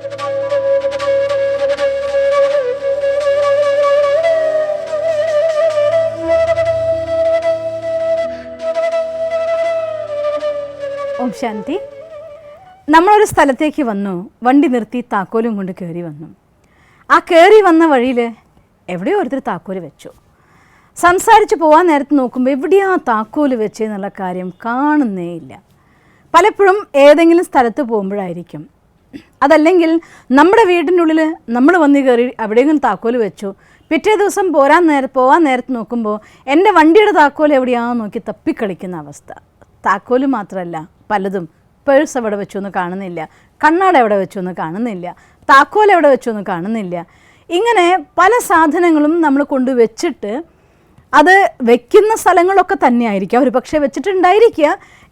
ഓം ശാന്തി. നമ്മളൊരു സ്ഥലത്തേക്ക് വന്നു, വണ്ടി നിർത്തി താക്കോലും കൊണ്ട് കയറി വന്നു. ആ കയറി വന്ന വഴിയിൽ എവിടെയോ ഒരുത്തർ താക്കോല് വെച്ചു. സംസാരിച്ച് പോകാൻ നേരത്ത് നോക്കുമ്പോൾ എവിടെയാ താക്കോല് വെച്ചെന്നുള്ള കാര്യം കാണുന്നേ ഇല്ല. പലപ്പോഴും ഏതെങ്കിലും സ്ഥലത്ത് പോകുമ്പോഴായിരിക്കും, അതല്ലെങ്കിൽ നമ്മുടെ വീടിനുള്ളിൽ നമ്മൾ വന്ന് കയറി എവിടെയെങ്കിലും താക്കോല് വെച്ചു. പിറ്റേ ദിവസം പോകാൻ നേരത്ത് നോക്കുമ്പോൾ എൻ്റെ വണ്ടിയുടെ താക്കോൽ എവിടെയാണെന്ന് നോക്കി തപ്പിക്കളിക്കുന്ന അവസ്ഥ. താക്കോല് മാത്രമല്ല, പലതും പേഴ്സ് എവിടെ വെച്ചു എന്ന് കാണുന്നില്ല, കണ്ണാട എവിടെ വെച്ചു എന്ന് കാണുന്നില്ല, താക്കോൽ എവിടെ വെച്ചു എന്ന് കാണുന്നില്ല. ഇങ്ങനെ പല സാധനങ്ങളും നമ്മൾ കൊണ്ടുവച്ചിട്ട് അത് വെക്കുന്ന സ്ഥലങ്ങളൊക്കെ തന്നെയായിരിക്കും അവർ പക്ഷേ വെച്ചിട്ടുണ്ടായിരിക്കുക.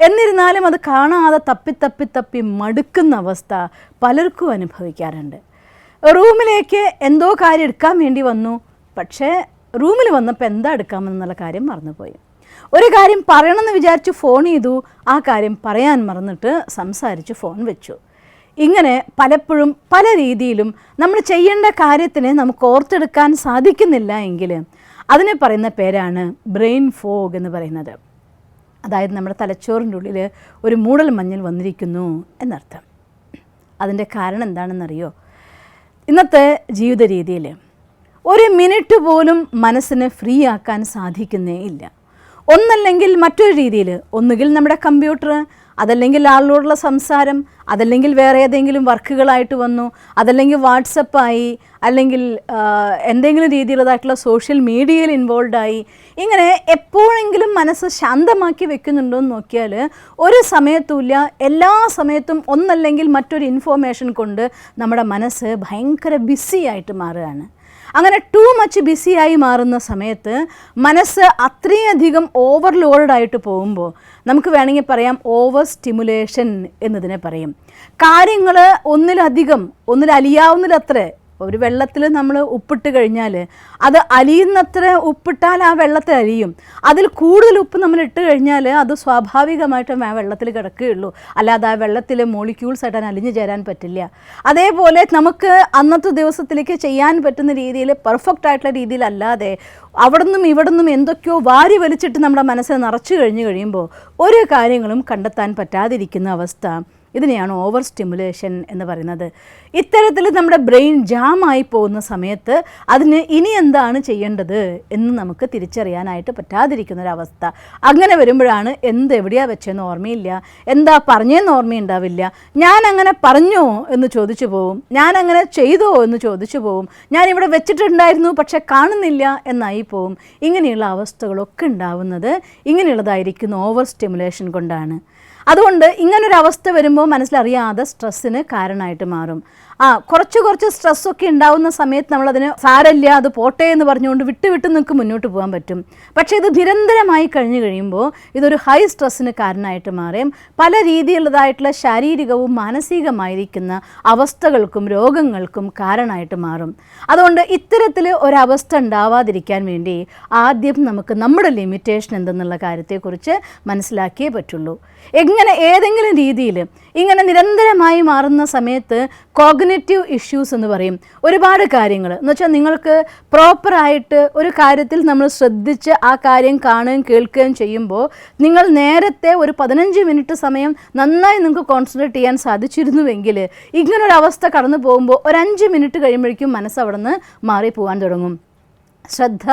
എന്നിരുന്നാലും അത് കാണാതെ തപ്പി മടുക്കുന്ന അവസ്ഥ പലർക്കും അനുഭവിക്കാറുണ്ട്. റൂമിലേക്ക് എന്തോ കാര്യം എടുക്കാൻ വേണ്ടി വന്നു, പക്ഷേ റൂമിൽ വന്നപ്പോൾ എന്താ എടുക്കാമെന്നുള്ള കാര്യം മറന്നുപോയി. ഒരു കാര്യം പറയണമെന്ന് വിചാരിച്ച് ഫോൺ ചെയ്തു, ആ കാര്യം പറയാൻ മറന്നിട്ട് സംസാരിച്ച് ഫോൺ വെച്ചു. ഇങ്ങനെ പലപ്പോഴും പല രീതിയിലും നമ്മൾ ചെയ്യേണ്ട കാര്യത്തിന് നമുക്ക് ഓർത്തെടുക്കാൻ സാധിക്കുന്നില്ല എങ്കിൽ അതിനെ പറയുന്ന പേരാണ് ബ്രെയിൻ ഫോഗ് എന്ന് പറയുന്നത്. അതായത് നമ്മുടെ തലച്ചോറിൻ്റെ ഉള്ളിൽ ഒരു മൂടൽ മഞ്ഞൾ വന്നിരിക്കുന്നു എന്നർത്ഥം. അതിൻ്റെ കാരണം എന്താണെന്നറിയോ? ഇന്നത്തെ ജീവിത രീതിയിൽ ഒരു മിനിറ്റ് പോലും മനസ്സിനെ ഫ്രീ ആക്കാൻ സാധിക്കുന്നേ ഇല്ല. ഒന്നല്ലെങ്കിൽ മറ്റൊരു രീതിയിൽ, ഒന്നുകിൽ നമ്മുടെ കമ്പ്യൂട്ടർ, അതല്ലെങ്കിൽ ആളിനോടുള്ള സംസാരം, അതല്ലെങ്കിൽ വേറെ ഏതെങ്കിലും വർക്കുകളായിട്ട് വന്നു, അതല്ലെങ്കിൽ വാട്സപ്പായി, അല്ലെങ്കിൽ എന്തെങ്കിലും രീതിയിലുള്ളതായിട്ടുള്ള സോഷ്യൽ മീഡിയയിൽ ഇൻവോൾവായി. ഇങ്ങനെ എപ്പോഴെങ്കിലും മനസ്സ് ശാന്തമാക്കി വെക്കുന്നുണ്ടോ എന്ന് നോക്കിയാൽ ഒരു സമയത്തുമില്ല. എല്ലാ സമയത്തും ഒന്നല്ലെങ്കിൽ മറ്റൊരു ഇൻഫോർമേഷൻ കൊണ്ട് നമ്മുടെ മനസ്സ് ഭയങ്കര ബിസിയായിട്ട് മാറുകയാണ്. അങ്ങനെ ടു മച്ച് ബിസിയായി മാറുന്ന സമയത്ത് മനസ്സ് അത്രയധികം ഓവർലോഡായിട്ട് പോകുമ്പോൾ നമുക്ക് വേണമെങ്കിൽ പറയാം ഓവർ സ്റ്റിമുലേഷൻ എന്നതിനെ പറയും. കാര്യങ്ങൾ ഒന്നിലലിയാവുന്നതിലത്ര, ഒരു വെള്ളത്തിൽ നമ്മൾ ഉപ്പിട്ട് കഴിഞ്ഞാൽ അത് അലിയുന്നത്ര ഉപ്പിട്ടാൽ ആ വെള്ളത്തിൽ അലിയും. അതിൽ കൂടുതൽ ഉപ്പ് നമ്മൾ ഇട്ട് കഴിഞ്ഞാൽ അത് സ്വാഭാവികമായിട്ടും ആ വെള്ളത്തിൽ കിടക്കുകയുള്ളൂ, അല്ലാതെ ആ വെള്ളത്തിലെ മോളിക്യൂൾസ് ആയിട്ട് അലിഞ്ഞു ചേരാൻ പറ്റില്ല. അതേപോലെ നമുക്ക് അന്നത്തെ ദിവസത്തിലേക്ക് ചെയ്യാൻ പറ്റുന്ന രീതിയിൽ പെർഫെക്റ്റ് ആയിട്ടുള്ള രീതിയിലല്ലാതെ അവിടെ നിന്നും ഇവിടെ നിന്നും എന്തൊക്കെയോ വാരി വലിച്ചിട്ട് നമ്മുടെ മനസ്സിനെ നിറച്ചു കഴിയുമ്പോൾ ഒരു കാര്യങ്ങളും കണ്ടെത്താൻ പറ്റാതിരിക്കുന്ന അവസ്ഥ, ഇതിനെയാണ് ഓവർ സ്റ്റിമുലേഷൻ എന്ന് പറയുന്നത്. ഇത്തരത്തിൽ നമ്മുടെ ബ്രെയിൻ ജാമായി പോകുന്ന സമയത്ത് അതിന് ഇനി എന്താണ് ചെയ്യേണ്ടത് എന്ന് നമുക്ക് തിരിച്ചറിയാനായിട്ട് പറ്റാതിരിക്കുന്നൊരവസ്ഥ. അങ്ങനെ വരുമ്പോഴാണ് എവിടെയാണ് വെച്ചതെന്ന് ഓർമ്മയില്ല, എന്താ പറഞ്ഞതെന്ന് ഓർമ്മയുണ്ടാവില്ല, ഞാൻ അങ്ങനെ പറഞ്ഞോ എന്ന് ചോദിച്ചു പോവും, ഞാൻ അങ്ങനെ ചെയ്തോ എന്ന് ചോദിച്ചു പോവും, ഞാനിവിടെ വെച്ചിട്ടുണ്ടായിരുന്നു പക്ഷെ കാണുന്നില്ല എന്നായി പോവും. ഇങ്ങനെയുള്ള അവസ്ഥകളൊക്കെ ഉണ്ടാവുന്നത് ഇങ്ങനെയുള്ളതായിരിക്കുന്ന ഓവർ സ്റ്റിമുലേഷൻ കൊണ്ടാണ്. അതുകൊണ്ട് ഇങ്ങനൊരവസ്ഥ വരുമ്പോൾ മനസ്സിലറിയാതെ സ്ട്രെസ്സിന് കാരണമായിട്ട് മാറും. കുറച്ച് സ്ട്രെസ്സൊക്കെ ഉണ്ടാവുന്ന സമയത്ത് നമ്മളതിന് സാരമില്ല, അത് പോട്ടെ എന്ന് പറഞ്ഞുകൊണ്ട് വിട്ട് നമുക്ക് മുന്നോട്ട് പോകാൻ പറ്റും. പക്ഷേ ഇത് നിരന്തരമായി കഴിഞ്ഞു കഴിയുമ്പോൾ ഇതൊരു ഹൈ സ്ട്രെസ്സിന് കാരണമായിട്ട് മാറുകയും പല രീതിയിലുള്ളതായിട്ടുള്ള ശാരീരികവും മാനസികമായിരിക്കുന്ന അവസ്ഥകൾക്കും രോഗങ്ങൾക്കും കാരണമായിട്ട് മാറും. അതുകൊണ്ട് ഇത്തരത്തിൽ ഒരവസ്ഥ ഉണ്ടാവാതിരിക്കാൻ വേണ്ടി ആദ്യം നമുക്ക് നമ്മുടെ ലിമിറ്റേഷൻ എന്തെന്നുള്ള കാര്യത്തെക്കുറിച്ച് മനസ്സിലാക്കിയേ പറ്റുള്ളൂ. ഏതെങ്കിലും രീതിയിൽ ഇങ്ങനെ നിരന്തരമായി മാറുന്ന സമയത്ത് കോഗ്നിറ്റീവ് ഇഷ്യൂസ് എന്ന് പറയും. ഒരുപാട് കാര്യങ്ങൾ എന്ന് വെച്ചാൽ നിങ്ങൾക്ക് പ്രോപ്പറായിട്ട് ഒരു കാര്യത്തിൽ നമ്മൾ ശ്രദ്ധിച്ച് ആ കാര്യം കാണുകയും കേൾക്കുകയും ചെയ്യുമ്പോൾ നിങ്ങൾ നേരത്തെ ഒരു 15 മിനിറ്റ് സമയം നന്നായി നിങ്ങൾക്ക് കോൺസെൻട്രേറ്റ് ചെയ്യാൻ സാധിച്ചിരുന്നുവെങ്കിൽ ഇങ്ങനൊരവസ്ഥ കടന്നു പോകുമ്പോൾ ഒരു 5 മിനിറ്റ് കഴിയുമ്പോഴേക്കും മനസ്സ് അവിടെ നിന്ന് മാറിപ്പോകാൻ തുടങ്ങും. ശ്രദ്ധ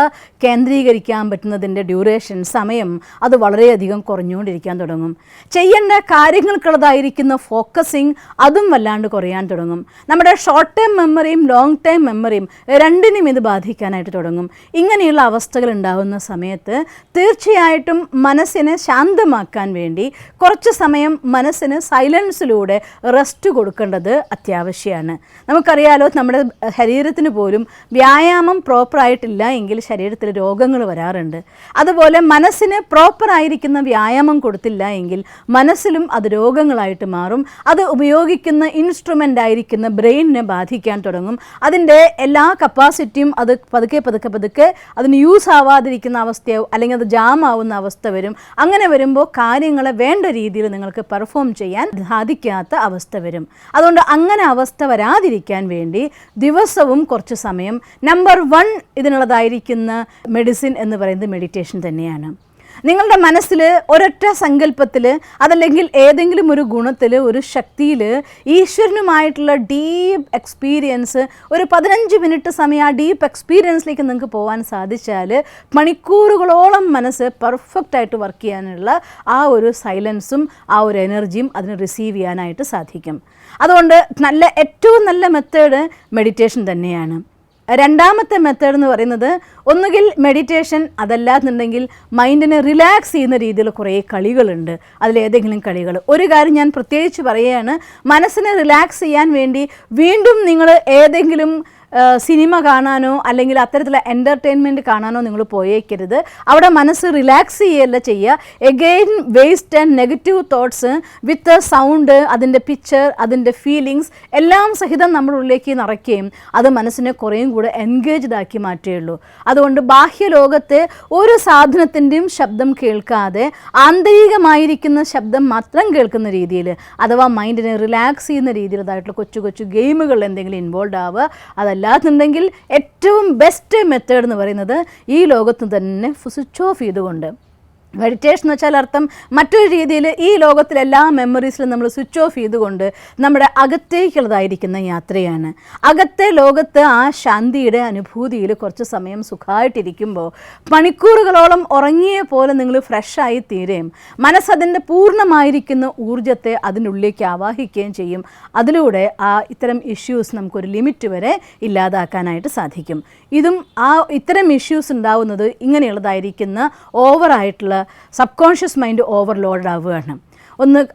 കേന്ദ്രീകരിക്കാൻ പറ്റുന്നതിൻ്റെ ഡ്യൂറേഷൻ, സമയം അത് വളരെയധികം കുറഞ്ഞുകൊണ്ടിരിക്കാൻ തുടങ്ങും. ചെയ്യേണ്ട കാര്യങ്ങൾക്കുള്ളതായിരിക്കുന്ന ഫോക്കസിങ് അതും വല്ലാണ്ട് കുറയാൻ തുടങ്ങും. നമ്മുടെ ഷോർട്ട് ടൈം മെമ്മറിയും ലോങ് ടൈം മെമ്മറിയും രണ്ടിനും ഇത് ബാധിക്കാനായിട്ട് തുടങ്ങും. ഇങ്ങനെയുള്ള അവസ്ഥകൾ ഉണ്ടാകുന്ന സമയത്ത് തീർച്ചയായിട്ടും മനസ്സിനെ ശാന്തമാക്കാൻ വേണ്ടി കുറച്ച് സമയം മനസ്സിന് സൈലൻസിലൂടെ റെസ്റ്റ് കൊടുക്കേണ്ടത് അത്യാവശ്യമാണ്. നമുക്കറിയാലോ, നമ്മുടെ ശരീരത്തിന് പോലും വ്യായാമം പ്രോപ്പറായിട്ടില്ല കൊടുത്തില്ല എങ്കിൽ ശരീരത്തിൽ രോഗങ്ങൾ വരാറുണ്ട്. അതുപോലെ മനസ്സിന് പ്രോപ്പറായിരിക്കുന്ന വ്യായാമം കൊടുത്തില്ല എങ്കിൽ മനസ്സിലും അത് രോഗങ്ങളായിട്ട് മാറും. അത് ഉപയോഗിക്കുന്ന ഇൻസ്ട്രുമെൻ്റ് ആയിരിക്കുന്ന ബ്രെയിനിനെ ബാധിക്കാൻ തുടങ്ങും. അതിൻ്റെ എല്ലാ കപ്പാസിറ്റിയും അത് പതുക്കെ അതിന് യൂസ് ആവാതിരിക്കുന്ന അവസ്ഥയാവും, അല്ലെങ്കിൽ അത് ജാം ആവുന്ന അവസ്ഥ വരും. അങ്ങനെ വരുമ്പോൾ കാര്യങ്ങളെ വേണ്ട രീതിയിൽ നിങ്ങൾക്ക് പെർഫോം ചെയ്യാൻ സാധിക്കാത്ത അവസ്ഥ വരും. അതുകൊണ്ട് അങ്ങനെ അവസ്ഥ വരാതിരിക്കാൻ വേണ്ടി ദിവസവും കുറച്ച് സമയം നമ്പർ 1 ഇതിനുള്ളതായിരിക്കുന്ന മെഡിസിൻ എന്ന് പറയുന്നത് മെഡിറ്റേഷൻ തന്നെയാണ്. നിങ്ങളുടെ മനസ്സിൽ ഒരൊറ്റ സങ്കല്പത്തിൽ, അതല്ലെങ്കിൽ ഏതെങ്കിലും ഒരു ഗുണത്തിൽ, ഒരു ശക്തിയിൽ ഈശ്വരനുമായിട്ടുള്ള ഡീപ്പ് എക്സ്പീരിയൻസ്, ഒരു 15 മിനിറ്റ് സമയം ആ ഡീപ്പ് എക്സ്പീരിയൻസിലേക്ക് നിങ്ങൾക്ക് പോകാൻ സാധിച്ചാൽ മണിക്കൂറുകളോളം മനസ്സ് പെർഫെക്റ്റായിട്ട് വർക്ക് ചെയ്യാനുള്ള ആ ഒരു സൈലൻസും ആ ഒരു എനർജിയും അതിന് റിസീവ് ചെയ്യാനായിട്ട് സാധിക്കും. അതുകൊണ്ട് ഏറ്റവും നല്ല മെത്തേഡ് മെഡിറ്റേഷൻ തന്നെയാണ്. രണ്ടാമത്തെ മെത്തേഡ് എന്ന് പറയുന്നത് ഒന്നുകിൽ മെഡിറ്റേഷൻ, അതല്ലാന്നുണ്ടെങ്കിൽ മൈൻഡിനെ റിലാക്സ് ചെയ്യുന്ന രീതിയിൽ കുറേ കളികളുണ്ട്. അതിലേതെങ്കിലും കളികൾ. ഒരു കാര്യം ഞാൻ പ്രത്യേകിച്ച് പറയുകയാണ്, മനസ്സിനെ റിലാക്സ് ചെയ്യാൻ വേണ്ടി വീണ്ടും നിങ്ങൾ ഏതെങ്കിലും സിനിമ കാണാനോ അല്ലെങ്കിൽ അത്തരത്തിലുള്ള എൻ്റർടൈൻമെൻറ്റ് കാണാനോ നിങ്ങൾ പോയേക്കരുത്. അവിടെ മനസ്സ് റിലാക്സ് ചെയ്യല്ല ചെയ്യുക. Again waste and negative thoughts with sound, അതിൻ്റെ പിക്ചർ, അതിൻ്റെ ഫീലിങ്സ് എല്ലാം സഹിതം നമ്മുടെ ഉള്ളിലേക്ക് നിറയ്ക്കുകയും അത് മനസ്സിനെ കുറേയും കൂടെ എൻഗേജ്ഡ് ആക്കി മാറ്റുകയുള്ളൂ. അതുകൊണ്ട് ബാഹ്യലോകത്തെ ഒരു സാധനത്തിൻ്റെയും ശബ്ദം കേൾക്കാതെ ആന്തരികമായിരിക്കുന്ന ശബ്ദം മാത്രം കേൾക്കുന്ന രീതിയിൽ, അഥവാ മൈൻഡിനെ റിലാക്സ് ചെയ്യുന്ന രീതിയിലതായിട്ടുള്ള കൊച്ചു കൊച്ചു ഗെയിമുകൾ എന്തെങ്കിലും ഇൻവോൾവ് ആവുക. അതല്ലാന്നുണ്ടെങ്കിൽ ഏറ്റവും ബെസ്റ്റ് മെത്തേഡ് എന്ന് പറയുന്നത് ഈ ലോകത്ത് തന്നെ സ്വിച്ച് ഓഫ് ചെയ്തുകൊണ്ട്, മെഡിറ്റേഷൻ എന്ന് വെച്ചാൽ അർത്ഥം മറ്റൊരു രീതിയിൽ ഈ ലോകത്തിലെ എല്ലാ മെമ്മറീസിലും നമ്മൾ സ്വിച്ച് ഓഫ് ചെയ്തുകൊണ്ട് നമ്മുടെ അകത്തേക്കുള്ളതായിരിക്കുന്ന യാത്രയാണ്. അകത്തെ ലോകത്ത് ആ ശാന്തിയുടെ അനുഭൂതിയിൽ കുറച്ച് സമയം സുഖമായിട്ടിരിക്കുമ്പോൾ മണിക്കൂറുകളോളം ഉറങ്ങിയ പോലെ നിങ്ങൾ ഫ്രഷായി തീരുകയും മനസ്സതിൻ്റെ പൂർണ്ണമായിരിക്കുന്ന ഊർജ്ജത്തെ അതിനുള്ളിലേക്ക് ആവാഹിക്കുകയും ചെയ്യും. അതിലൂടെ ഇത്തരം ഇഷ്യൂസ് നമുക്കൊരു ലിമിറ്റ് വരെ ഇല്ലാതാക്കാനായിട്ട് സാധിക്കും. ഇത്തരം ഇഷ്യൂസ് ഉണ്ടാവുന്നത് ഇങ്ങനെയുള്ളതായിരിക്കുന്ന ഓവറായിട്ടുള്ള സബ് കോൺഷ്യസ് മൈൻഡ് ഓവർലോഡ് ആവുകയാണ്.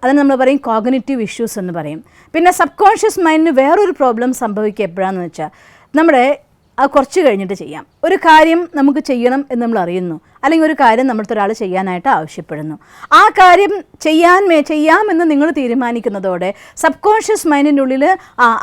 അതിന് നമ്മൾ പറയും കോഗ്നിറ്റീവ് ഇഷ്യൂസ് എന്ന് പറയും. പിന്നെ സബ് കോൺഷ്യസ് മൈൻഡിന് വേറൊരു പ്രോബ്ലം സംഭവിക്കുക എപ്പോഴാണെന്ന് വെച്ചാൽ, നമ്മുടെ കുറച്ച് കഴിഞ്ഞിട്ട് ചെയ്യാം. ഒരു കാര്യം നമുക്ക് ചെയ്യണം എന്ന് നമ്മൾ അറിയുന്നു, അല്ലെങ്കിൽ ഒരു കാര്യം നമ്മുടെ ഒരാൾ ചെയ്യാനായിട്ട് ആവശ്യപ്പെടുന്നു. ആ കാര്യം ചെയ്യാമെന്ന് നിങ്ങൾ തീരുമാനിക്കുന്നതോടെ സബ് കോൺഷ്യസ് മൈൻഡിൻ്റെ ഉള്ളിൽ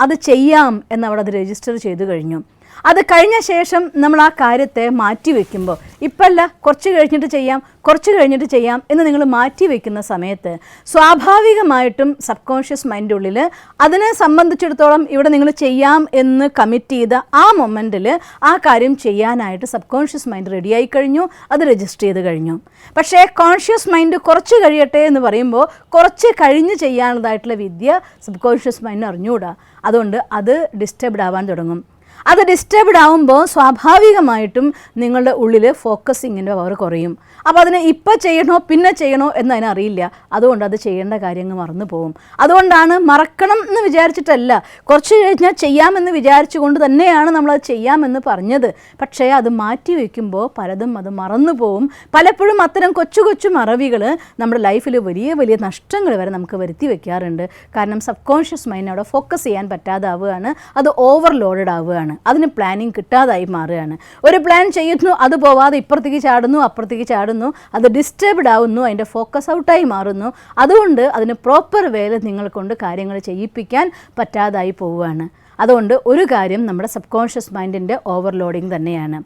അത് ചെയ്യാം എന്നവിടെ അത് രജിസ്റ്റർ ചെയ്ത് കഴിഞ്ഞു. അത് കഴിഞ്ഞ ശേഷം നമ്മൾ ആ കാര്യത്തെ മാറ്റി വയ്ക്കുമ്പോൾ, ഇപ്പല്ല കുറച്ച് കഴിഞ്ഞിട്ട് ചെയ്യാം എന്ന് നിങ്ങൾ മാറ്റി വയ്ക്കുന്ന സമയത്ത് സ്വാഭാവികമായിട്ടും സബ് കോൺഷ്യസ് മൈൻഡിൻ്റെ ഉള്ളിൽ അതിനെ സംബന്ധിച്ചിടത്തോളം ഇവിടെ നിങ്ങൾ ചെയ്യാം എന്ന് കമ്മിറ്റ് ചെയ്ത ആ മൊമെൻറ്റിൽ ആ കാര്യം ചെയ്യാനായിട്ട് സബ് കോൺഷ്യസ് മൈൻഡ് റെഡിയായി കഴിഞ്ഞു, അത് രജിസ്റ്റർ ചെയ്ത് കഴിഞ്ഞു. പക്ഷേ കോൺഷ്യസ് മൈൻഡ് കുറച്ച് കഴിയട്ടെ എന്ന് പറയുമ്പോൾ കുറച്ച് കഴിഞ്ഞ് ചെയ്യാനുള്ളതായിട്ടുള്ള വിദ്യ സബ് കോൺഷ്യസ് മൈൻഡിന് അറിഞ്ഞുകൂടാ. അതുകൊണ്ട് അത് ഡിസ്റ്റർബ്ഡ് ആവാൻ തുടങ്ങും. അത് ഡിസ്റ്റർബ്ഡ് ആവുമ്പോൾ സ്വാഭാവികമായിട്ടും നിങ്ങളുടെ ഉള്ളിൽ ഫോക്കസിങ്ങിൻ്റെ പവർ കുറയും. അപ്പോൾ അതിനെ ഇപ്പോൾ ചെയ്യണോ പിന്നെ ചെയ്യണോ എന്നതിനറിയില്ല. അതുകൊണ്ട് അത് ചെയ്യേണ്ട കാര്യങ്ങൾ മറന്നു പോകും. അതുകൊണ്ടാണ് മറക്കണം എന്ന് വിചാരിച്ചിട്ടല്ല, കുറച്ച് കഴിഞ്ഞാൽ ചെയ്യാമെന്ന് വിചാരിച്ചുകൊണ്ട് തന്നെയാണ് നമ്മളത് ചെയ്യാമെന്ന് പറഞ്ഞത്. പക്ഷേ അത് മാറ്റി വയ്ക്കുമ്പോൾ പലതും അത് മറന്നു പോവും. പലപ്പോഴും അത്തരം കൊച്ചു കൊച്ചു മറവികൾ നമ്മുടെ ലൈഫിൽ വലിയ വലിയ നഷ്ടങ്ങൾ വരെ നമുക്ക് വരുത്തി വയ്ക്കാറുണ്ട്. കാരണം സബ് കോൺഷ്യസ് മൈൻഡ് അവിടെ ഫോക്കസ് ചെയ്യാൻ പറ്റാതാവുകയാണ്, അത് ഓവർലോഡഡ് ആവുകയാണ്, അതിന് പ്ലാനിങ് കിട്ടാതായി മാറുകയാണ്. ഒരു പ്ലാൻ ചെയ്യുന്നു, അത് പോവാതെ ഇപ്പുറത്തേക്ക് ചാടുന്നു, അപ്പുറത്തേക്ക് ചാടുന്നു, അത് ഡിസ്റ്റർബ്ഡ് ആവുന്നു, അതിൻ്റെ ഫോക്കസ് ഔട്ടായി മാറുന്നു. അതുകൊണ്ട് അതിന് പ്രോപ്പർ വേയിൽ നിങ്ങൾ കൊണ്ട് കാര്യങ്ങൾ ചെയ്യിപ്പിക്കാൻ പറ്റാതായി പോവുകയാണ്. അതുകൊണ്ട് ഒരു കാര്യം നമ്മുടെ സബ് കോൺഷ്യസ് മൈൻഡിൻ്റെ ഓവർലോഡിങ് തന്നെയാണ്.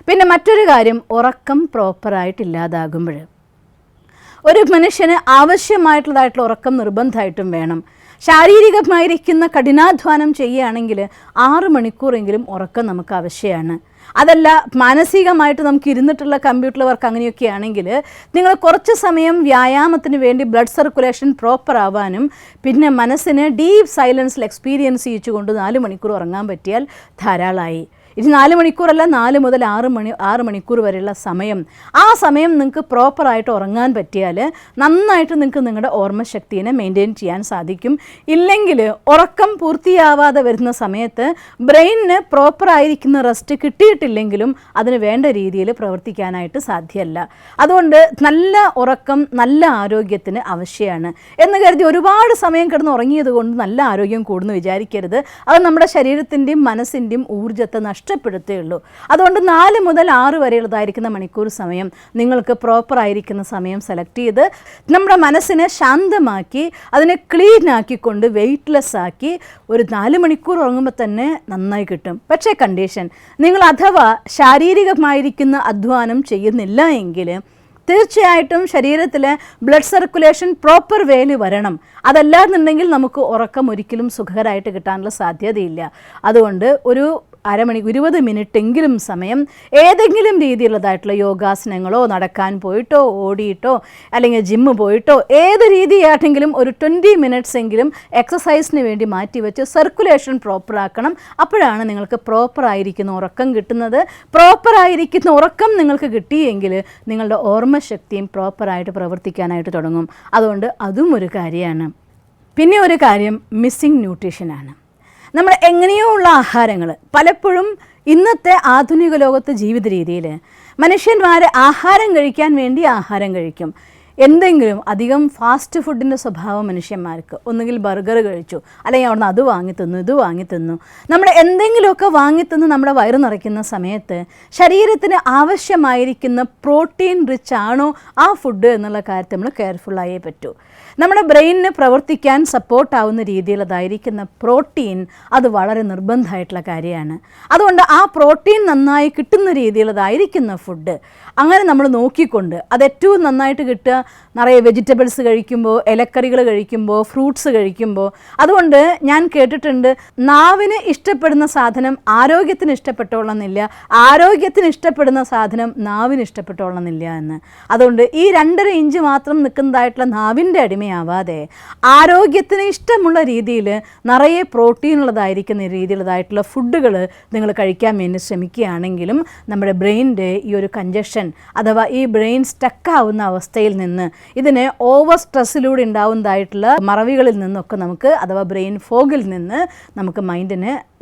പിന്നെ മറ്റൊരു കാര്യം, ഉറക്കം പ്രോപ്പറായിട്ടില്ലാതാകുമ്പോൾ ഒരു മനുഷ്യന് ആവശ്യമായിട്ടുള്ളതായിട്ടുള്ള ഉറക്കം നിർബന്ധമായിട്ടും വേണം. ശാരീരികമായിരിക്കുന്ന കഠിനാധ്വാനം ചെയ്യുകയാണെങ്കിൽ 6 മണിക്കൂറെങ്കിലും ഉറക്കം നമുക്ക് ആവശ്യമാണ്. അതല്ല മാനസികമായിട്ട് നമുക്ക് ഇരുന്നിട്ടുള്ള കമ്പ്യൂട്ടർ വർക്ക് അങ്ങനെയൊക്കെ ആണെങ്കിൽ നിങ്ങൾ കുറച്ച് സമയം വ്യായാമത്തിന് വേണ്ടി ബ്ലഡ് സർക്കുലേഷൻ പ്രോപ്പർ ആവാനും പിന്നെ മനസ്സിന് ഡീപ്പ് സൈലൻസിൽ എക്സ്പീരിയൻസ് ചെയ്യിച്ചുകൊണ്ട് 4 മണിക്കൂർ ഉറങ്ങാൻ പറ്റിയാൽ ധാരാളമായി. ഇത് 4 മണിക്കൂറല്ല, 4 മുതൽ 6 മണിക്കൂർ വരെയുള്ള സമയം, ആ സമയം നിങ്ങൾക്ക് പ്രോപ്പറായിട്ട് ഉറങ്ങാൻ പറ്റിയാൽ നന്നായിട്ട് നിങ്ങൾക്ക് നിങ്ങളുടെ ഓർമ്മശക്തിയെ മെയിൻറ്റെയിൻ ചെയ്യാൻ സാധിക്കും. ഇല്ലെങ്കിൽ ഉറക്കം പൂർത്തിയാവാതെ വരുന്ന സമയത്ത് ബ്രെയിനിന് പ്രോപ്പറായിരിക്കുന്ന റെസ്റ്റ് കിട്ടിയിട്ടില്ലെങ്കിലും അതിന് വേണ്ട രീതിയിൽ പ്രവർത്തിക്കാനായിട്ട് സാധ്യമല്ല. അതുകൊണ്ട് നല്ല ഉറക്കം നല്ല ആരോഗ്യത്തിന് ആവശ്യമാണ് എന്ന് കരുതി ഒരുപാട് സമയം കിടന്ന് ഉറങ്ങിയത് കൊണ്ട് നല്ല ആരോഗ്യം കൂടുന്നു വിചാരിക്കരുത്. അത് നമ്മുടെ ശരീരത്തിൻ്റെയും മനസ്സിൻ്റെയും ഊർജ്ജത്തെ നഷ്ടപ്പെടുത്തുകയുള്ളൂ. അതുകൊണ്ട് 4 മുതൽ 6 വരെയുള്ളതായിരിക്കുന്ന മണിക്കൂർ സമയം നിങ്ങൾക്ക് പ്രോപ്പറായിരിക്കുന്ന സമയം സെലക്ട് ചെയ്ത് നമ്മുടെ മനസ്സിനെ ശാന്തമാക്കി അതിനെ ക്ലീൻ ആക്കിക്കൊണ്ട് വെയ്റ്റ്ലെസ് ആക്കി ഒരു 4 മണിക്കൂർ ഉറങ്ങുമ്പോൾ തന്നെ നന്നായി കിട്ടും. പക്ഷേ കണ്ടീഷൻ, നിങ്ങൾ അഥവാ ശാരീരികമായിരിക്കുന്ന അധ്വാനം ചെയ്യുന്നില്ല എങ്കിൽ തീർച്ചയായിട്ടും ശരീരത്തിലെ ബ്ലഡ് സർക്കുലേഷൻ പ്രോപ്പർ വേയിൽ വരണം. അതല്ലാന്നുണ്ടെങ്കിൽ നമുക്ക് ഉറക്കം ഒരിക്കലും സുഖകരമായിട്ട് കിട്ടാനുള്ള സാധ്യതയില്ല. അതുകൊണ്ട് ഒരു 20 മിനിറ്റെങ്കിലും സമയം ഏതെങ്കിലും രീതിയിലുള്ളതായിട്ടുള്ള യോഗാസനങ്ങളോ നടക്കാൻ പോയിട്ടോ ഓടിയിട്ടോ അല്ലെങ്കിൽ ജിമ്മ് പോയിട്ടോ ഏത് രീതിയാണെങ്കിലും ഒരു 20 മിനിറ്റ്സ് എങ്കിലും എക്സസൈസിന് വേണ്ടി മാറ്റിവെച്ച് സർക്കുലേഷൻ പ്രോപ്പറാക്കണം. അപ്പോഴാണ് നിങ്ങൾക്ക് പ്രോപ്പറായിരിക്കുന്ന ഉറക്കം കിട്ടുന്നത്. പ്രോപ്പറായിരിക്കുന്ന ഉറക്കം നിങ്ങൾക്ക് കിട്ടിയെങ്കിൽ നിങ്ങളുടെ ഓർമ്മശക്തിയും പ്രോപ്പറായിട്ട് പ്രവർത്തിക്കാനായിട്ട് തുടങ്ങും. അതുകൊണ്ട് അതും ഒരു കാര്യമാണ്. പിന്നെ ഒരു കാര്യം മിസ്സിംഗ് ന്യൂട്രീഷനാണ്. നമ്മൾ എങ്ങനെയോ ഉള്ള ആഹാരങ്ങൾ പലപ്പോഴും ഇന്നത്തെ ആധുനിക ലോകത്തെ ജീവിത രീതിയിൽ മനുഷ്യന്മാർ ആഹാരം കഴിക്കാൻ വേണ്ടി ആഹാരം കഴിക്കും. എന്തെങ്കിലും അധികം ഫാസ്റ്റ് ഫുഡിൻ്റെ സ്വഭാവം മനുഷ്യന്മാർക്ക്. ഒന്നുകിൽ ബർഗർ കഴിച്ചു, അല്ലെങ്കിൽ അവിടുന്ന് അത് വാങ്ങി തിന്നു, ഇത് വാങ്ങി തിന്നു. നമ്മൾ എന്തെങ്കിലുമൊക്കെ വാങ്ങി തിന്ന് നമ്മുടെ വയറ് നിറയ്ക്കുന്ന സമയത്ത് ശരീരത്തിന് ആവശ്യമായിരിക്കുന്ന പ്രോട്ടീൻ റിച്ച് ആണോ ആ ഫുഡ് എന്നുള്ള കാര്യത്തിൽ നമ്മൾ കെയർഫുള്ളായേ പറ്റൂ. നമ്മുടെ ബ്രെയിനിന് പ്രവർത്തിക്കാൻ സപ്പോർട്ടാവുന്ന രീതിയിലതായിരിക്കുന്ന പ്രോട്ടീൻ അത് വളരെ നിർബന്ധമായിട്ടുള്ള കാര്യമാണ്. അതുകൊണ്ട് ആ പ്രോട്ടീൻ നന്നായി കിട്ടുന്ന രീതിയിലതായിരിക്കുന്ന ഫുഡ് അങ്ങനെ നമ്മൾ നോക്കിക്കൊണ്ട് അത് ഏറ്റവും നന്നായിട്ട് കിട്ടുക നിറയെ വെജിറ്റബിൾസ് കഴിക്കുമ്പോൾ, ഇലക്കറികൾ കഴിക്കുമ്പോൾ, ഫ്രൂട്ട്സ് കഴിക്കുമ്പോൾ. അതുകൊണ്ട് ഞാൻ കേട്ടിട്ടുണ്ട്, നാവിന് ഇഷ്ടപ്പെടുന്ന സാധനം ആരോഗ്യത്തിന് ഇഷ്ടപ്പെട്ടോളന്നില്ല, ആരോഗ്യത്തിന് ഇഷ്ടപ്പെടുന്ന സാധനം നാവിന് ഇഷ്ടപ്പെട്ടോളന്നില്ല എന്ന്. അതുകൊണ്ട് ഈ 2.5 ഇഞ്ച് മാത്രം നിൽക്കുന്നതായിട്ടുള്ള നാവിൻ്റെ അടിമയാവാതെ ആരോഗ്യത്തിന് ഇഷ്ടമുള്ള രീതിയിൽ നിറയെ പ്രോട്ടീൻ ഉള്ളതായിരിക്കുന്ന രീതിയിലുള്ളതായിട്ടുള്ള ഫുഡുകൾ നിങ്ങൾ കഴിക്കാൻ വേണ്ടി ശ്രമിക്കുകയാണെങ്കിലും നമ്മുടെ ബ്രെയിനിൻ്റെ ഈ ഒരു കഞ്ചഷൻ അഥവാ ഈ ബ്രെയിൻ സ്റ്റക്കാവുന്ന അവസ്ഥയിൽ നിന്ന് ഇതിനെ ഓവർ സ്ട്രെസ്സിലൂടെ ഉണ്ടാവുന്നതായിട്ടുള്ള മറവികളിൽ നിന്നൊക്കെ നമുക്ക് അഥവാ ബ്രെയിൻ ഫോഗിൽ നിന്ന് നമുക്ക്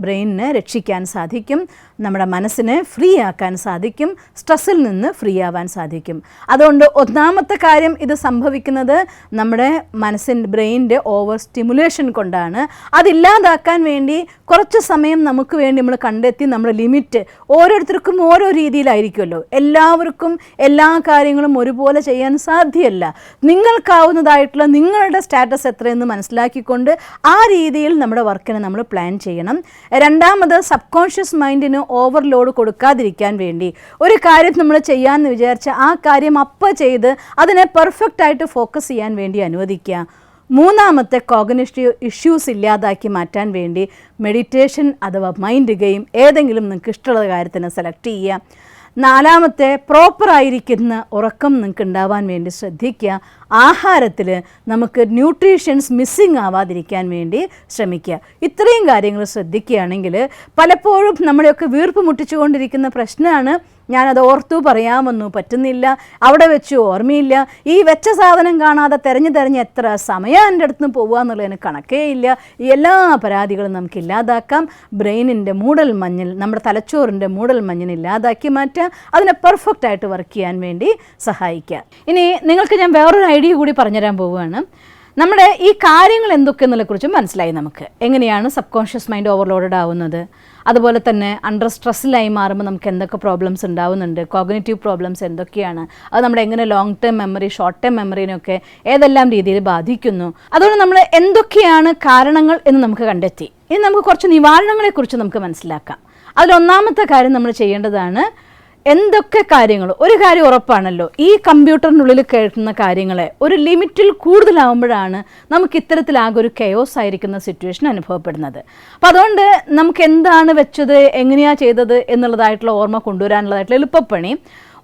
ബ്രെയിനിനെ രക്ഷിക്കാൻ സാധിക്കും. നമ്മുടെ മനസ്സിനെ ഫ്രീ ആക്കാൻ സാധിക്കും. സ്ട്രെസ്സിൽ നിന്ന് ഫ്രീ ആവാൻ സാധിക്കും. അതുകൊണ്ട് ഒന്നാമത്തെ കാര്യം ഇത് സംഭവിക്കുന്നത് നമ്മുടെ ബ്രെയിനിൻ്റെ ഓവർ സ്റ്റിമുലേഷൻ കൊണ്ടാണ്. അതില്ലാതാക്കാൻ വേണ്ടി കുറച്ച് സമയം നമുക്ക് വേണ്ടി നമ്മൾ കണ്ടെത്തി നമ്മുടെ ലിമിറ്റ് ഓരോരുത്തർക്കും ഓരോ രീതിയിലായിരിക്കുമല്ലോ. എല്ലാവർക്കും എല്ലാ കാര്യങ്ങളും ഒരുപോലെ ചെയ്യാൻ സാധ്യമല്ല. നിങ്ങൾക്കാവുന്നതായിട്ടുള്ള നിങ്ങളുടെ സ്റ്റാറ്റസ് എത്രയെന്ന് മനസ്സിലാക്കിക്കൊണ്ട് ആ രീതിയിൽ നമ്മുടെ വർക്കിനെ നമ്മൾ പ്ലാൻ ചെയ്യണം. രണ്ടാമത് സബ്-കോൺഷ്യസ് മൈൻഡിന് ഓവർലോഡ് കൊടുക്കാതിരിക്കാൻ വേണ്ടി ഒരു കാര്യം നമ്മൾ ചെയ്യാമെന്ന് വിചാരിച്ച ആ കാര്യം അപ്പം ചെയ്ത് അതിനെ പെർഫെക്റ്റായിട്ട് ഫോക്കസ് ചെയ്യാൻ വേണ്ടി അനുവദിക്കുക. മൂന്നാമത്തെ കോഗ്നിറ്റീവ് ഇഷ്യൂസ് ഇല്ലാതാക്കി മാറ്റാൻ വേണ്ടി മെഡിറ്റേഷൻ അഥവാ മൈൻഡ് ഗെയിം ഏതെങ്കിലും നിങ്ങൾക്ക് ഇഷ്ടമുള്ള കാര്യത്തിന് സെലക്ട് ചെയ്യുക. നാലാമത്തെ പ്രോപ്പറായിരിക്കുന്ന ഉറക്കം നിങ്ങൾക്ക് ഉണ്ടാവാൻ വേണ്ടി ശ്രദ്ധിക്കുക. ആഹാരത്തിൽ നമുക്ക് ന്യൂട്രീഷ്യൻസ് മിസ്സിങ് ആവാതിരിക്കാൻ വേണ്ടി ശ്രമിക്കുക. ഇത്രയും കാര്യങ്ങൾ ശ്രദ്ധിക്കുകയാണെങ്കിൽ പലപ്പോഴും നമ്മളെയൊക്കെ വീർപ്പ് മുട്ടിച്ചുകൊണ്ടിരിക്കുന്ന പ്രശ്നമാണ് ഞാനത് ഓർത്തു പറയാമെന്നു പറ്റുന്നില്ല, അവിടെ വെച്ച് ഓർമ്മയില്ല, ഈ വെച്ച സാധനം കാണാതെ തിരഞ്ഞ് എത്ര സമയം എൻ്റെ അടുത്ത് നിന്ന് പോകുക എന്നുള്ളതിന് കണക്കേ ഇല്ല. ഈ എല്ലാ പരാതികളും നമുക്ക് ഇല്ലാതാക്കാം. ബ്രെയിനിൻ്റെ മൂടൽ മഞ്ഞിൽ, നമ്മുടെ തലച്ചോറിൻ്റെ മൂടൽ മഞ്ഞിനെ ഇല്ലാതാക്കി മാറ്റുക, അതിനെ പെർഫെക്റ്റായിട്ട് വർക്ക് ചെയ്യാൻ വേണ്ടി സഹായിക്കുക. ഇനി നിങ്ങൾക്ക് ഞാൻ വേറൊരു ഐഡിയ കൂടി പറഞ്ഞുതരാൻ പോവുകയാണ്. നമ്മുടെ ഈ കാര്യങ്ങൾ എന്തൊക്കെയെന്നുള്ളതിനെക്കുറിച്ച് മനസ്സിലായി നമുക്ക്. എങ്ങനെയാണ് സബ് കോൺഷ്യസ് മൈൻഡ് ഓവർലോഡഡ് ആവുന്നത്, അതുപോലെ തന്നെ അണ്ടർ സ്ട്രെസ്സിലായി മാറുമ്പോൾ നമുക്ക് എന്തൊക്കെ പ്രോബ്ലംസ് ഉണ്ടാവുന്നുണ്ട്, കോഗ്നിറ്റീവ് പ്രോബ്ലംസ് എന്തൊക്കെയാണ്, അത് നമ്മുടെ എങ്ങനെ long term memory short term മെമ്മറിനൊക്കെ ഏതെല്ലാം രീതിയിൽ ബാധിക്കുന്നു, അതുകൊണ്ട് നമ്മൾ എന്തൊക്കെയാണ് കാരണങ്ങൾ എന്ന് നമുക്ക് കണ്ടെത്തി. ഇനി നമുക്ക് കുറച്ച് നിവാരണങ്ങളെക്കുറിച്ച് നമുക്ക് മനസ്സിലാക്കാം. അതിലൊന്നാമത്തെ കാര്യം നമ്മൾ ചെയ്യേണ്ടതാണ് എന്തൊക്കെ കാര്യങ്ങൾ, ഒരു കാര്യം ഉറപ്പാണല്ലോ, ഈ കമ്പ്യൂട്ടറിനുള്ളിൽ കേൾക്കുന്ന കാര്യങ്ങളെ ഒരു ലിമിറ്റിൽ കൂടുതലാവുമ്പോഴാണ് നമുക്ക് ഇത്തരത്തിലാകെ ഒരു കെയോസ് ആയിരിക്കുന്ന സിറ്റുവേഷൻ അനുഭവപ്പെടുന്നത്. അപ്പം അതുകൊണ്ട് നമുക്ക് എന്താണ് വെച്ചത്, എങ്ങനെയാണ് ചെയ്തത് എന്നുള്ളതായിട്ടുള്ള ഓർമ്മ കൊണ്ടുവരാനുള്ളതായിട്ടുള്ള എളുപ്പപ്പണി,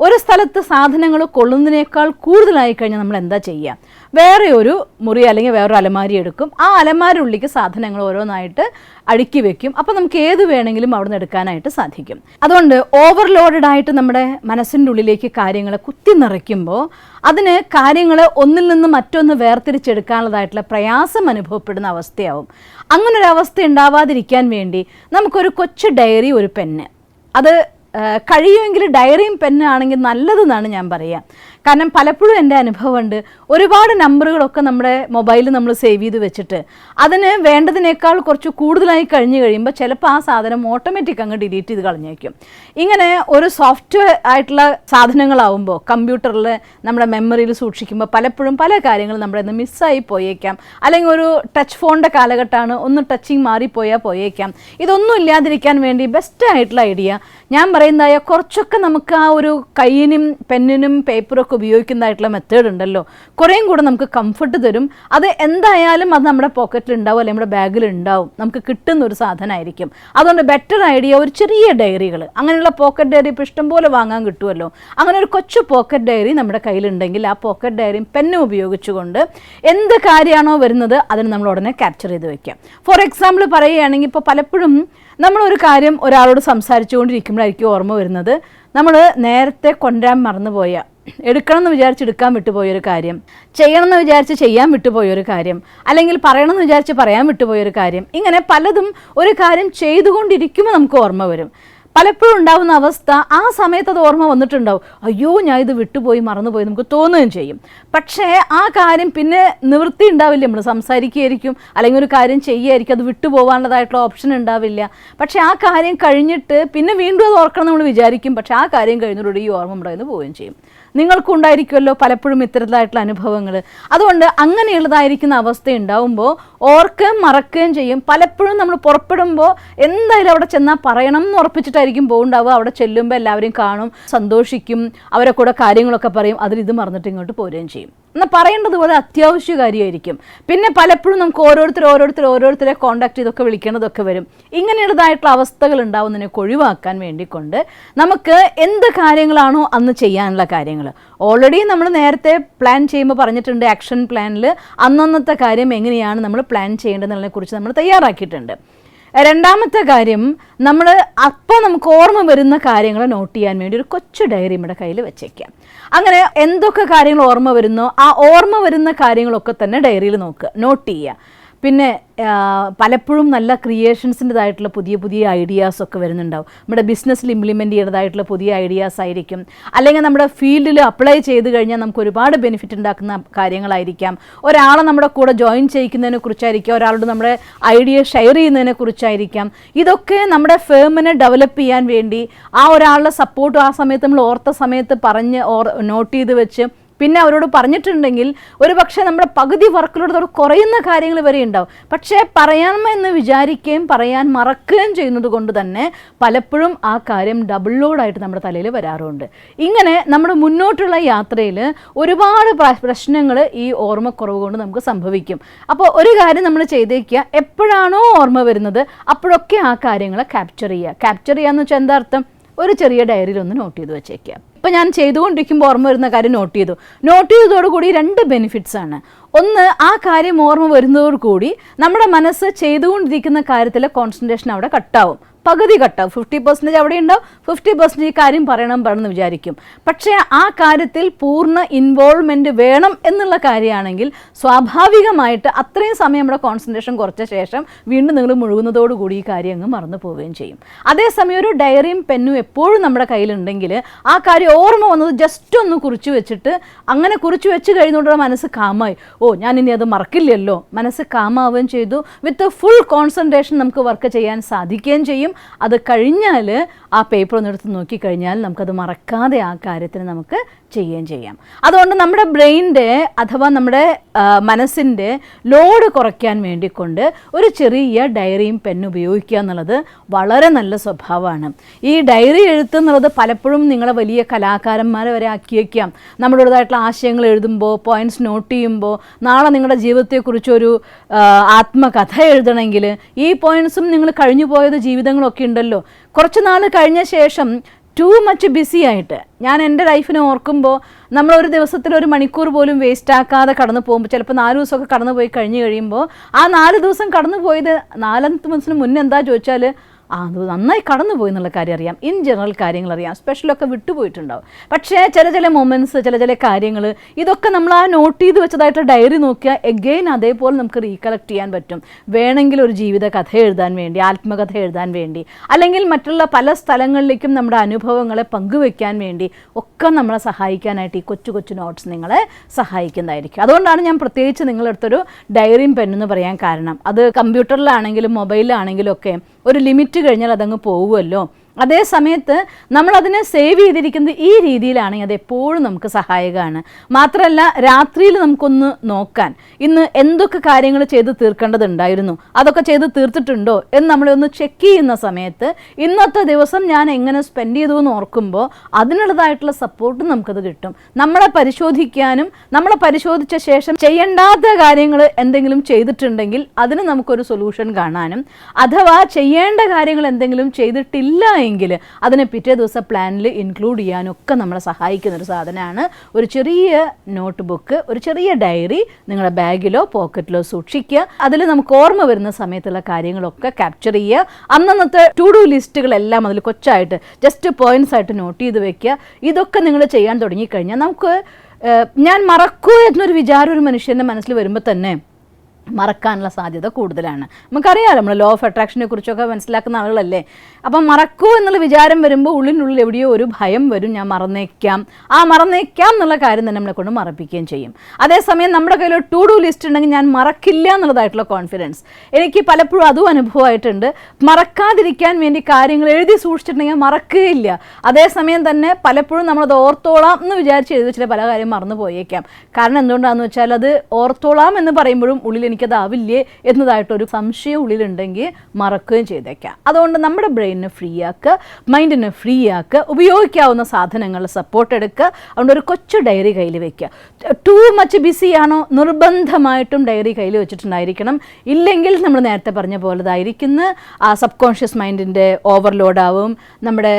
ഒരു സ്ഥലത്ത് സാധനങ്ങൾ കൊള്ളുന്നതിനേക്കാൾ കൂടുതലായി കഴിഞ്ഞാൽ നമ്മൾ എന്താ ചെയ്യുക, വേറെ ഒരു മുറി അല്ലെങ്കിൽ വേറൊരു അലമാരി എടുക്കും. ആ അലമാരിയുള്ളിലേക്ക് സാധനങ്ങൾ ഓരോന്നായിട്ട് അടുക്കി വെക്കും. അപ്പോൾ നമുക്ക് ഏത് വേണമെങ്കിലും അവിടെ നിന്ന് എടുക്കാനായിട്ട് സാധിക്കും. അതുകൊണ്ട് ഓവർലോഡഡ് ആയിട്ട് നമ്മുടെ മനസ്സിൻ്റെ ഉള്ളിലേക്ക് കാര്യങ്ങളെ കുത്തി നിറയ്ക്കുമ്പോൾ അതിന് കാര്യങ്ങൾ ഒന്നിൽ നിന്ന് മറ്റൊന്ന് വേർതിരിച്ചെടുക്കാനുള്ളതായിട്ടുള്ള പ്രയാസം അനുഭവപ്പെടുന്ന അവസ്ഥയാവും. അങ്ങനൊരവസ്ഥ ഉണ്ടാവാതിരിക്കാൻ വേണ്ടി നമുക്കൊരു കൊച്ചു ഡയറി, ഒരു പെന്ന്, അത് കഴിയുമെങ്കിൽ ഡയറിയും പെന്നാണെങ്കിൽ നല്ലതെന്നാണ് ഞാൻ പറയുക. കാരണം പലപ്പോഴും എൻ്റെ അനുഭവമുണ്ട്, ഒരുപാട് നമ്പറുകളൊക്കെ നമ്മുടെ മൊബൈലിൽ നമ്മൾ സേവ് ചെയ്ത് വെച്ചിട്ട് അതിന് വേണ്ടതിനേക്കാൾ കുറച്ച് കൂടുതലായി കഴിഞ്ഞ് കഴിയുമ്പോൾ ചിലപ്പോൾ ആ സാധനം ഓട്ടോമാറ്റിക് അങ്ങ് ഡിലീറ്റ് ചെയ്ത് കളഞ്ഞേക്കും. ഇങ്ങനെ ഒരു സോഫ്റ്റ്വെയർ ആയിട്ടുള്ള സാധനങ്ങളാവുമ്പോൾ കമ്പ്യൂട്ടറിൽ നമ്മുടെ മെമ്മറിയിൽ സൂക്ഷിക്കുമ്പോൾ പലപ്പോഴും പല കാര്യങ്ങളും നമ്മുടെ നിന്ന് മിസ്സായി പോയേക്കാം. അല്ലെങ്കിൽ ഒരു ടച്ച് ഫോണിൻ്റെ കാലഘട്ടമാണ്, ഒന്ന് ടച്ചിങ് മാറിപ്പോയാൽ പോയേക്കാം. ഇതൊന്നും ഇല്ലാതിരിക്കാൻ വേണ്ടി ബെസ്റ്റ് ആയിട്ടുള്ള ഐഡിയ ഞാൻ പറയുന്നതായ കുറച്ചൊക്കെ നമുക്ക് ആ ഒരു കയ്യിനും പെന്നിനും പേപ്പറൊക്കെ ഉപയോഗിക്കുന്നതായിട്ടുള്ള മെത്തേഡ് ഉണ്ടല്ലോ, കുറേയും കൂടെ നമുക്ക് കംഫർട്ട് തരും. അത് എന്തായാലും അത് നമ്മുടെ പോക്കറ്റിൽ ഉണ്ടാവും, അല്ലെങ്കിൽ നമ്മുടെ ബാഗിൽ ഉണ്ടാവും, നമുക്ക് കിട്ടുന്ന ഒരു സാധനമായിരിക്കും. അതുകൊണ്ട് ബെറ്റർ ഐഡിയ ഒരു ചെറിയ ഡയറികൾ, അങ്ങനെയുള്ള പോക്കറ്റ് ഡയറി ഇപ്പോൾ ഇഷ്ടംപോലെ വാങ്ങാൻ കിട്ടുമല്ലോ. അങ്ങനെ ഒരു കൊച്ചു പോക്കറ്റ് ഡയറി നമ്മുടെ കയ്യിലുണ്ടെങ്കിൽ ആ പോക്കറ്റ് ഡയറിയും പെന്നും ഉപയോഗിച്ചുകൊണ്ട് എന്ത് കാര്യമാണോ വരുന്നത് അതിന് നമ്മൾ ഉടനെ ക്യാപ്ചർ ചെയ്ത് വെക്കാം. ഫോർ എക്സാമ്പിൾ പറയുകയാണെങ്കിൽ ഇപ്പോൾ പലപ്പോഴും നമ്മളൊരു കാര്യം ഒരാളോട് സംസാരിച്ചുകൊണ്ടിരിക്കുമ്പോഴായിരിക്കും ഓർമ്മ വരുന്നത്, നമ്മൾ നേരത്തെ കൊണ്ടുവരാൻ മറന്നുപോയ, എടുക്കണമെന്ന് വിചാരിച്ച് എടുക്കാൻ വിട്ടുപോയൊരു കാര്യം, ചെയ്യണമെന്ന് വിചാരിച്ച് ചെയ്യാൻ വിട്ടുപോയൊരു കാര്യം, അല്ലെങ്കിൽ പറയണമെന്ന് വിചാരിച്ച് പറയാൻ വിട്ടുപോയൊരു കാര്യം, ഇങ്ങനെ പലതും ഒരു കാര്യം ചെയ്തുകൊണ്ടിരിക്കുമ്പോൾ നമുക്ക് ഓർമ്മ വരും. പലപ്പോഴും ഉണ്ടാകുന്ന അവസ്ഥ ആ സമയത്ത് അത് ഓർമ്മ വന്നിട്ടുണ്ടാവും, അയ്യോ ഞാൻ ഇത് വിട്ടുപോയി മറന്നുപോയി നമുക്ക് തോന്നുകയും ചെയ്യും. പക്ഷേ ആ കാര്യം പിന്നെ നിവൃത്തി ഉണ്ടാവില്ല, നമ്മൾ സംസാരിക്കുകയായിരിക്കും അല്ലെങ്കിൽ ഒരു കാര്യം ചെയ്യുകയായിരിക്കും, അത് വിട്ടുപോകാനുള്ളതായിട്ടുള്ള ഓപ്ഷൻ ഉണ്ടാവില്ല. പക്ഷേ ആ കാര്യം കഴിഞ്ഞിട്ട് പിന്നെ വീണ്ടും അത് ഓർക്കണം നമ്മൾ വിചാരിക്കും, പക്ഷേ ആ കാര്യം കഴിഞ്ഞതോടെ ഈ ഓർമ്മ നമ്മുടെ നിന്ന് പോവുകയും ചെയ്യും. നിങ്ങൾക്കുണ്ടായിരിക്കുമല്ലോ പലപ്പോഴും ഇത്തരത്തിലായിട്ടുള്ള അനുഭവങ്ങൾ. അതുകൊണ്ട് അങ്ങനെയുള്ളതായിരിക്കുന്ന അവസ്ഥ ഉണ്ടാവുമ്പോൾ ഓർക്കുകയും മറക്കുകയും ചെയ്യും. പലപ്പോഴും നമ്മൾ പുറപ്പെടുമ്പോൾ എന്തായാലും അവിടെ ചെന്നാൽ പറയണം എന്ന് ഉറപ്പിച്ചിട്ടായിരിക്കും പോകുന്നുണ്ടാവുക. അവിടെ ചെല്ലുമ്പോൾ എല്ലാവരെയും കാണും, സന്തോഷിക്കും, അവരെ കൂടെ കാര്യങ്ങളൊക്കെ പറയും, അതിലിത് മറന്നിട്ട് ഇങ്ങോട്ട് പോരുകയും ചെയ്യും. എന്നാൽ പറയേണ്ടതുപോലെ അത്യാവശ്യ കാര്യമായിരിക്കും. പിന്നെ പലപ്പോഴും നമുക്ക് ഓരോരുത്തരെ കോൺടാക്ട് ചെയ്തൊക്കെ വിളിക്കേണ്ടതൊക്കെ വരും. ഇങ്ങനെയുള്ളതായിട്ടുള്ള അവസ്ഥകൾ ഉണ്ടാവുന്നതിനൊക്കെ ഒഴിവാക്കാൻ വേണ്ടിക്കൊണ്ട് നമുക്ക് എന്ത് കാര്യങ്ങളാണോ അന്ന് ചെയ്യാനുള്ള കാര്യങ്ങൾ ഓൾറെഡി നമ്മൾ നേരത്തെ പ്ലാൻ ചെയ്യുമ്പോൾ പറഞ്ഞിട്ടുണ്ട്, ആക്ഷൻ പ്ലാനിൽ അന്നന്നത്തെ കാര്യം എങ്ങനെയാണ് നമ്മൾ പ്ലാൻ ചെയ്യേണ്ടതെന്നുള്ളതിനെ കുറിച്ച് നമ്മൾ തയ്യാറാക്കിയിട്ടുണ്ട്. രണ്ടാമത്തെ കാര്യം, നമ്മൾ അപ്പോൾ നമുക്ക് ഓർമ്മ വരുന്ന കാര്യങ്ങൾ നോട്ട് ചെയ്യാൻ വേണ്ടി ഒരു കൊച്ചു ഡയറി നമ്മുടെ കയ്യിൽ വെച്ചേക്കാം. അങ്ങനെ എന്തൊക്കെ കാര്യങ്ങൾ ഓർമ്മ വരുന്നോ ആ ഓർമ്മ വരുന്ന കാര്യങ്ങളൊക്കെ തന്നെ ഡയറിയിൽ നോട്ട് ചെയ്യുക. പിന്നെ പലപ്പോഴും നല്ല ക്രിയേഷൻസിൻ്റെതായിട്ടുള്ള പുതിയ ഐഡിയാസൊക്കെ വരുന്നുണ്ടാവും. നമ്മുടെ ബിസിനസ്സിൽ ഇംപ്ലിമെൻ്റ് ചെയ്യുന്നതായിട്ടുള്ള പുതിയ ഐഡിയാസ് ആയിരിക്കും, അല്ലെങ്കിൽ നമ്മുടെ ഫീൽഡിൽ അപ്ലൈ ചെയ്ത് കഴിഞ്ഞാൽ നമുക്ക് ഒരുപാട് ബെനിഫിറ്റ് ഉണ്ടാക്കുന്ന കാര്യങ്ങളായിരിക്കാം. ഒരാളെ നമ്മുടെ കൂടെ ജോയിൻ ചെയ്യിക്കുന്നതിനെ കുറിച്ചായിരിക്കാം, ഒരാളോട് നമ്മുടെ ഐഡിയ ഷെയർ ചെയ്യുന്നതിനെ കുറിച്ചായിരിക്കാം. ഇതൊക്കെ നമ്മുടെ ഫേമിനെ ഡെവലപ്പ് ചെയ്യാൻ വേണ്ടി ആ ഒരാളുടെ സപ്പോർട്ട് ആ സമയത്ത് നമ്മൾ ഓർത്ത സമയത്ത് പറഞ്ഞ് നോട്ട് ചെയ്ത് വെച്ച് പിന്നെ അവരോട് പറഞ്ഞിട്ടുണ്ടെങ്കിൽ ഒരു പക്ഷേ നമ്മുടെ പകുതി വർക്കിലോട് കുറയുന്ന കാര്യങ്ങൾ വരെ ഉണ്ടാവും. പക്ഷേ പറയാമെന്ന് വിചാരിക്കുകയും പറയാൻ മറക്കുകയും ചെയ്യുന്നത് കൊണ്ട് തന്നെ പലപ്പോഴും ആ കാര്യം ഡബിൾ ലോഡായിട്ട് നമ്മുടെ തലയിൽ വരാറുണ്ട്. ഇങ്ങനെ നമ്മുടെ മുന്നോട്ടുള്ള യാത്രയിൽ ഒരുപാട് പ്രശ്നങ്ങൾ ഈ ഓർമ്മക്കുറവ് കൊണ്ട് നമുക്ക് സംഭവിക്കും. അപ്പോൾ ഒരു കാര്യം നമ്മൾ ചെയ്തേക്കുക, എപ്പോഴാണോ ഓർമ്മ വരുന്നത് അപ്പോഴൊക്കെ ആ കാര്യങ്ങളെ ക്യാപ്ചർ ചെയ്യുക എന്ന് വെച്ചാൽ എന്താ അർത്ഥം, ഒരു ചെറിയ ഡയറിയിൽ ഒന്ന് നോട്ട് ചെയ്ത് വെച്ചേക്കുക. ഇപ്പോൾ ഞാൻ ചെയ്തുകൊണ്ടിരിക്കുമ്പോൾ ഓർമ്മ വരുന്ന കാര്യം നോട്ട് ചെയ്തതോടുകൂടി 2 ബെനിഫിറ്റ്സ് ആണ്. ഒന്ന്, ആ കാര്യം ഓർമ്മ വരുന്നതോടുകൂടി നമ്മുടെ മനസ്സ് ചെയ്തുകൊണ്ടിരിക്കുന്ന കാര്യത്തിലെ കോൺസെൻട്രേഷൻ അവിടെ കട്ടാവും, പകുതി കട്ടാവും. 50% അവിടെ ഉണ്ടാവും, 50% ഈ കാര്യം പറയണമെന്ന് വിചാരിക്കും. പക്ഷേ ആ കാര്യത്തിൽ പൂർണ്ണ ഇൻവോൾവ്മെൻറ്റ് വേണം എന്നുള്ള കാര്യമാണെങ്കിൽ സ്വാഭാവികമായിട്ട് അത്രയും സമയം നമ്മുടെ കോൺസെൻട്രേഷൻ കുറച്ച ശേഷം വീണ്ടും നിങ്ങൾ മുഴുകുന്നതോടുകൂടി ഈ കാര്യം അങ്ങ് മറന്നു പോവുകയും ചെയ്യും. അതേസമയം ഒരു ഡയറിയും പെന്നും എപ്പോഴും നമ്മുടെ കയ്യിലുണ്ടെങ്കിൽ ആ കാര്യം ഓർമ്മ വന്നത് ജസ്റ്റ് ഒന്ന് കുറിച്ച് വെച്ചിട്ട്, അങ്ങനെ കുറിച്ച് വെച്ച് കഴിയുന്നതോടെ മനസ്സ് കാമായി, ഞാൻ ഇനി അത് മറക്കില്ലല്ലോ, മനസ്സ് കാമാവുകയും ചെയ്തു. വിത്ത് ഫുൾ കോൺസെൻട്രേഷൻ നമുക്ക് വർക്ക് ചെയ്യാൻ സാധിക്കുകയും ചെയ്യും. അത് കഴിഞ്ഞാൽ ആ പേപ്പർ ഒന്ന് എടുത്ത് നോക്കിക്കഴിഞ്ഞാൽ നമുക്കത് മറക്കാതെ ആ കാര്യത്തിന് നമുക്ക് ചെയ്യുകയും ചെയ്യാം. അതുകൊണ്ട് നമ്മുടെ ബ്രെയിനിൻ്റെ അഥവാ നമ്മുടെ മനസ്സിൻ്റെ ലോഡ് കുറയ്ക്കാൻ വേണ്ടിക്കൊണ്ട് ഒരു ചെറിയ ഡയറിയും പെന്നും ഉപയോഗിക്കുക എന്നുള്ളത് വളരെ നല്ല സ്വഭാവമാണ്. ഈ ഡയറി എഴുത്തുന്നുള്ളത് പലപ്പോഴും നിങ്ങളെ വലിയ കലാകാരന്മാരെ വരെ ആക്കി വയ്ക്കാം. നമ്മുടേതായിട്ടുള്ള ആശയങ്ങൾ എഴുതുമ്പോൾ, പോയിൻറ്റ്സ് നോട്ട് ചെയ്യുമ്പോൾ, നാളെ നിങ്ങളുടെ ജീവിതത്തെക്കുറിച്ചൊരു ആത്മകഥ എഴുതണമെങ്കിൽ ഈ പോയിൻറ്റ്സും നിങ്ങൾ കഴിഞ്ഞു പോയത് ജീവിതങ്ങളൊക്കെ ഉണ്ടല്ലോ, കുറച്ച് നാൾ കഴിഞ്ഞ ശേഷം ടു മച്ച് ബിസി ആയിട്ട് ഞാൻ എൻ്റെ ലൈഫിനെ ഓർക്കുമ്പോൾ നമ്മളൊരു ദിവസത്തിൽ 1 മണിക്കൂർ പോലും വേസ്റ്റ് ആക്കാതെ കടന്നു പോകുമ്പോൾ, ചിലപ്പോൾ 4 ദിവസമൊക്കെ കടന്നു പോയി കഴിഞ്ഞ് കഴിയുമ്പോൾ ആ 4 ദിവസം കടന്നു പോയത് 4ാമത്തെ ദിവസത്തിന് മുന്നേ എന്താ ചോദിച്ചാൽ അത് നന്നായി കടന്നുപോയി എന്നുള്ള കാര്യം അറിയാം, ഇൻ ജനറൽ കാര്യങ്ങൾ അറിയാം, സ്പെഷ്യലൊക്കെ വിട്ടുപോയിട്ടുണ്ടാവും. പക്ഷേ ചില മൊമെൻറ്റ്സ്, ചില കാര്യങ്ങൾ, ഇതൊക്കെ നമ്മൾ ആ നോട്ട് ചെയ്ത് വെച്ചതായിട്ട് ഡയറി നോക്കിയാൽ എഗെയിൻ അതേപോലെ നമുക്ക് റീകളക്ട് ചെയ്യാൻ പറ്റും. വേണമെങ്കിൽ ഒരു ജീവിത കഥ എഴുതാൻ വേണ്ടി, ആത്മകഥ എഴുതാൻ വേണ്ടി, അല്ലെങ്കിൽ മറ്റുള്ള പല സ്ഥലങ്ങളിലേക്കും നമ്മുടെ അനുഭവങ്ങളെ പങ്കുവെക്കാൻ വേണ്ടി ഒക്കെ നമ്മളെ സഹായിക്കാനായിട്ട് ഈ കൊച്ചു നോട്ട്സ് നിങ്ങളെ സഹായിക്കുന്നതായിരിക്കും. അതുകൊണ്ടാണ് ഞാൻ പ്രത്യേകിച്ച് നിങ്ങളെടുത്തൊരു ഡയറിയും പെണ്ണെന്ന് പറയാൻ കാരണം. അത് കമ്പ്യൂട്ടറിലാണെങ്കിലും മൊബൈലിലാണെങ്കിലും ഒക്കെ ഒരു ലിമിറ്റ് കഴിഞ്ഞാൽ അതങ്ങ് പോകുമല്ലോ. അതേ സമയത്ത് നമ്മളതിനെ സേവ് ചെയ്തിരിക്കുന്നത് ഈ രീതിയിലാണെങ്കിൽ അതെപ്പോഴും നമുക്ക് സഹായകമാണ്. മാത്രമല്ല രാത്രിയിൽ നമുക്കൊന്ന് നോക്കാൻ, ഇന്ന് എന്തൊക്കെ കാര്യങ്ങൾ ചെയ്ത് തീർക്കേണ്ടതുണ്ടായിരുന്നു, അതൊക്കെ ചെയ്ത് തീർത്തിട്ടുണ്ടോ എന്ന് നമ്മളൊന്ന് ചെക്ക് ചെയ്യുന്ന സമയത്ത് ഇന്നത്തെ ദിവസം ഞാൻ എങ്ങനെ സ്പെൻഡ് ചെയ്തു എന്ന് ഓർക്കുമ്പോൾ അതിനുള്ളതായിട്ടുള്ള സപ്പോർട്ടും നമുക്കത് കിട്ടും. നമ്മളെ പരിശോധിക്കാനും, നമ്മളെ പരിശോധിച്ച ശേഷം ചെയ്യേണ്ടാത്ത കാര്യങ്ങൾ എന്തെങ്കിലും ചെയ്തിട്ടുണ്ടെങ്കിൽ അതിന് നമുക്കൊരു സൊല്യൂഷൻ കാണാനും, അഥവാ ചെയ്യേണ്ട കാര്യങ്ങൾ എന്തെങ്കിലും ചെയ്തിട്ടില്ല എങ്കിൽ അതിനെ പിറ്റേ ദിവസം പ്ലാനിൽ ഇൻക്ലൂഡ് ചെയ്യാനൊക്കെ നമ്മളെ സഹായിക്കുന്നൊരു സാധനമാണ് ഒരു ചെറിയ നോട്ട് ബുക്ക്, ഒരു ചെറിയ ഡയറി നിങ്ങളുടെ ബാഗിലോ പോക്കറ്റിലോ സൂക്ഷിക്കുക. അതിൽ നമുക്ക് ഓർമ്മ വരുന്ന സമയത്തുള്ള കാര്യങ്ങളൊക്കെ ക്യാപ്ചർ ചെയ്യുക. അന്നത്തെ ടു ഡു ലിസ്റ്റുകളെല്ലാം അതിൽ കൊച്ചായിട്ട് ജസ്റ്റ് പോയിന്റ്സ് ആയിട്ട് നോട്ട് ചെയ്ത് വെക്കുക. ഇതൊക്കെ നിങ്ങൾ ചെയ്യാൻ തുടങ്ങിക്കഴിഞ്ഞാൽ നമുക്ക് ഞാൻ മറക്കൂ എന്നൊരു വിചാരം ഒരു മനുഷ്യൻ്റെ മനസ്സിൽ വരുമ്പോൾ തന്നെ മറക്കാനുള്ള സാധ്യത കൂടുതലാണ്. നമുക്കറിയാമല്ലോ, നമ്മൾ ലോ ഓഫ് അട്രാക്ഷനെ കുറിച്ചൊക്കെ മനസ്സിലാക്കുന്ന ആളുകളല്ലേ. അപ്പം മറക്കൂ എന്നുള്ള വിചാരം വരുമ്പോൾ ഉള്ളിനുള്ളിൽ എവിടെയോ ഒരു ഭയം വരും, ഞാൻ മറന്നേക്കാം. ആ മറന്നേക്കാം എന്നുള്ള കാര്യം തന്നെ നമ്മളെ കൊണ്ട് മറപ്പിക്കുകയും ചെയ്യും. അതേസമയം നമ്മുടെ കയ്യിൽ ഒരു ടു ഡു ലിസ്റ്റ് ഉണ്ടെങ്കിൽ ഞാൻ മറക്കില്ല എന്നുള്ളതായിട്ടുള്ള കോൺഫിഡൻസ് എനിക്ക് പലപ്പോഴും അതും അനുഭവമായിട്ടുണ്ട്. മറക്കാതിരിക്കാൻ വേണ്ടി കാര്യങ്ങൾ എഴുതി സൂക്ഷിച്ചിട്ടുണ്ടെങ്കിൽ മറക്കുകയില്ല. അതേസമയം തന്നെ പലപ്പോഴും നമ്മളത് ഓർത്തോളാം എന്ന് വിചാരിച്ച് എഴുതി വെച്ചിട്ട് പല കാര്യം മറന്നു പോയേക്കാം. കാരണം എന്തുകൊണ്ടാണെന്ന് വെച്ചാൽ അത് ഓർത്തോളാം എന്ന് പറയുമ്പോഴും ഉള്ളിൽ എനിക്കതാവില്ലേ എന്നതായിട്ടൊരു സംശയം ഉള്ളിലുണ്ടെങ്കിൽ മറക്കുകയും ചെയ്തേക്കാം. അതുകൊണ്ട് നമ്മുടെ ബ്രെയിനിനെ ഫ്രീ ആക്കുക, മൈൻഡിനെ ഫ്രീ ആക്കുക, ഉപയോഗിക്കാവുന്ന സാധനങ്ങളുടെ സപ്പോർട്ട് എടുക്കുക. അതുകൊണ്ട് ഒരു കൊച്ചു ഡയറി കയ്യിൽ വെക്കുക. ടൂ മച്ച് ബിസിയാണോ നിർബന്ധമായിട്ടും ഡയറി കയ്യിൽ വെച്ചിട്ടുണ്ടായിരിക്കണം. ഇല്ലെങ്കിൽ നമ്മൾ നേരത്തെ പറഞ്ഞ പോലെതായിരിക്കുന്ന ആ സബ് കോൺഷ്യസ് മൈൻഡിൻ്റെ ഓവർലോഡാവും, നമ്മുടെ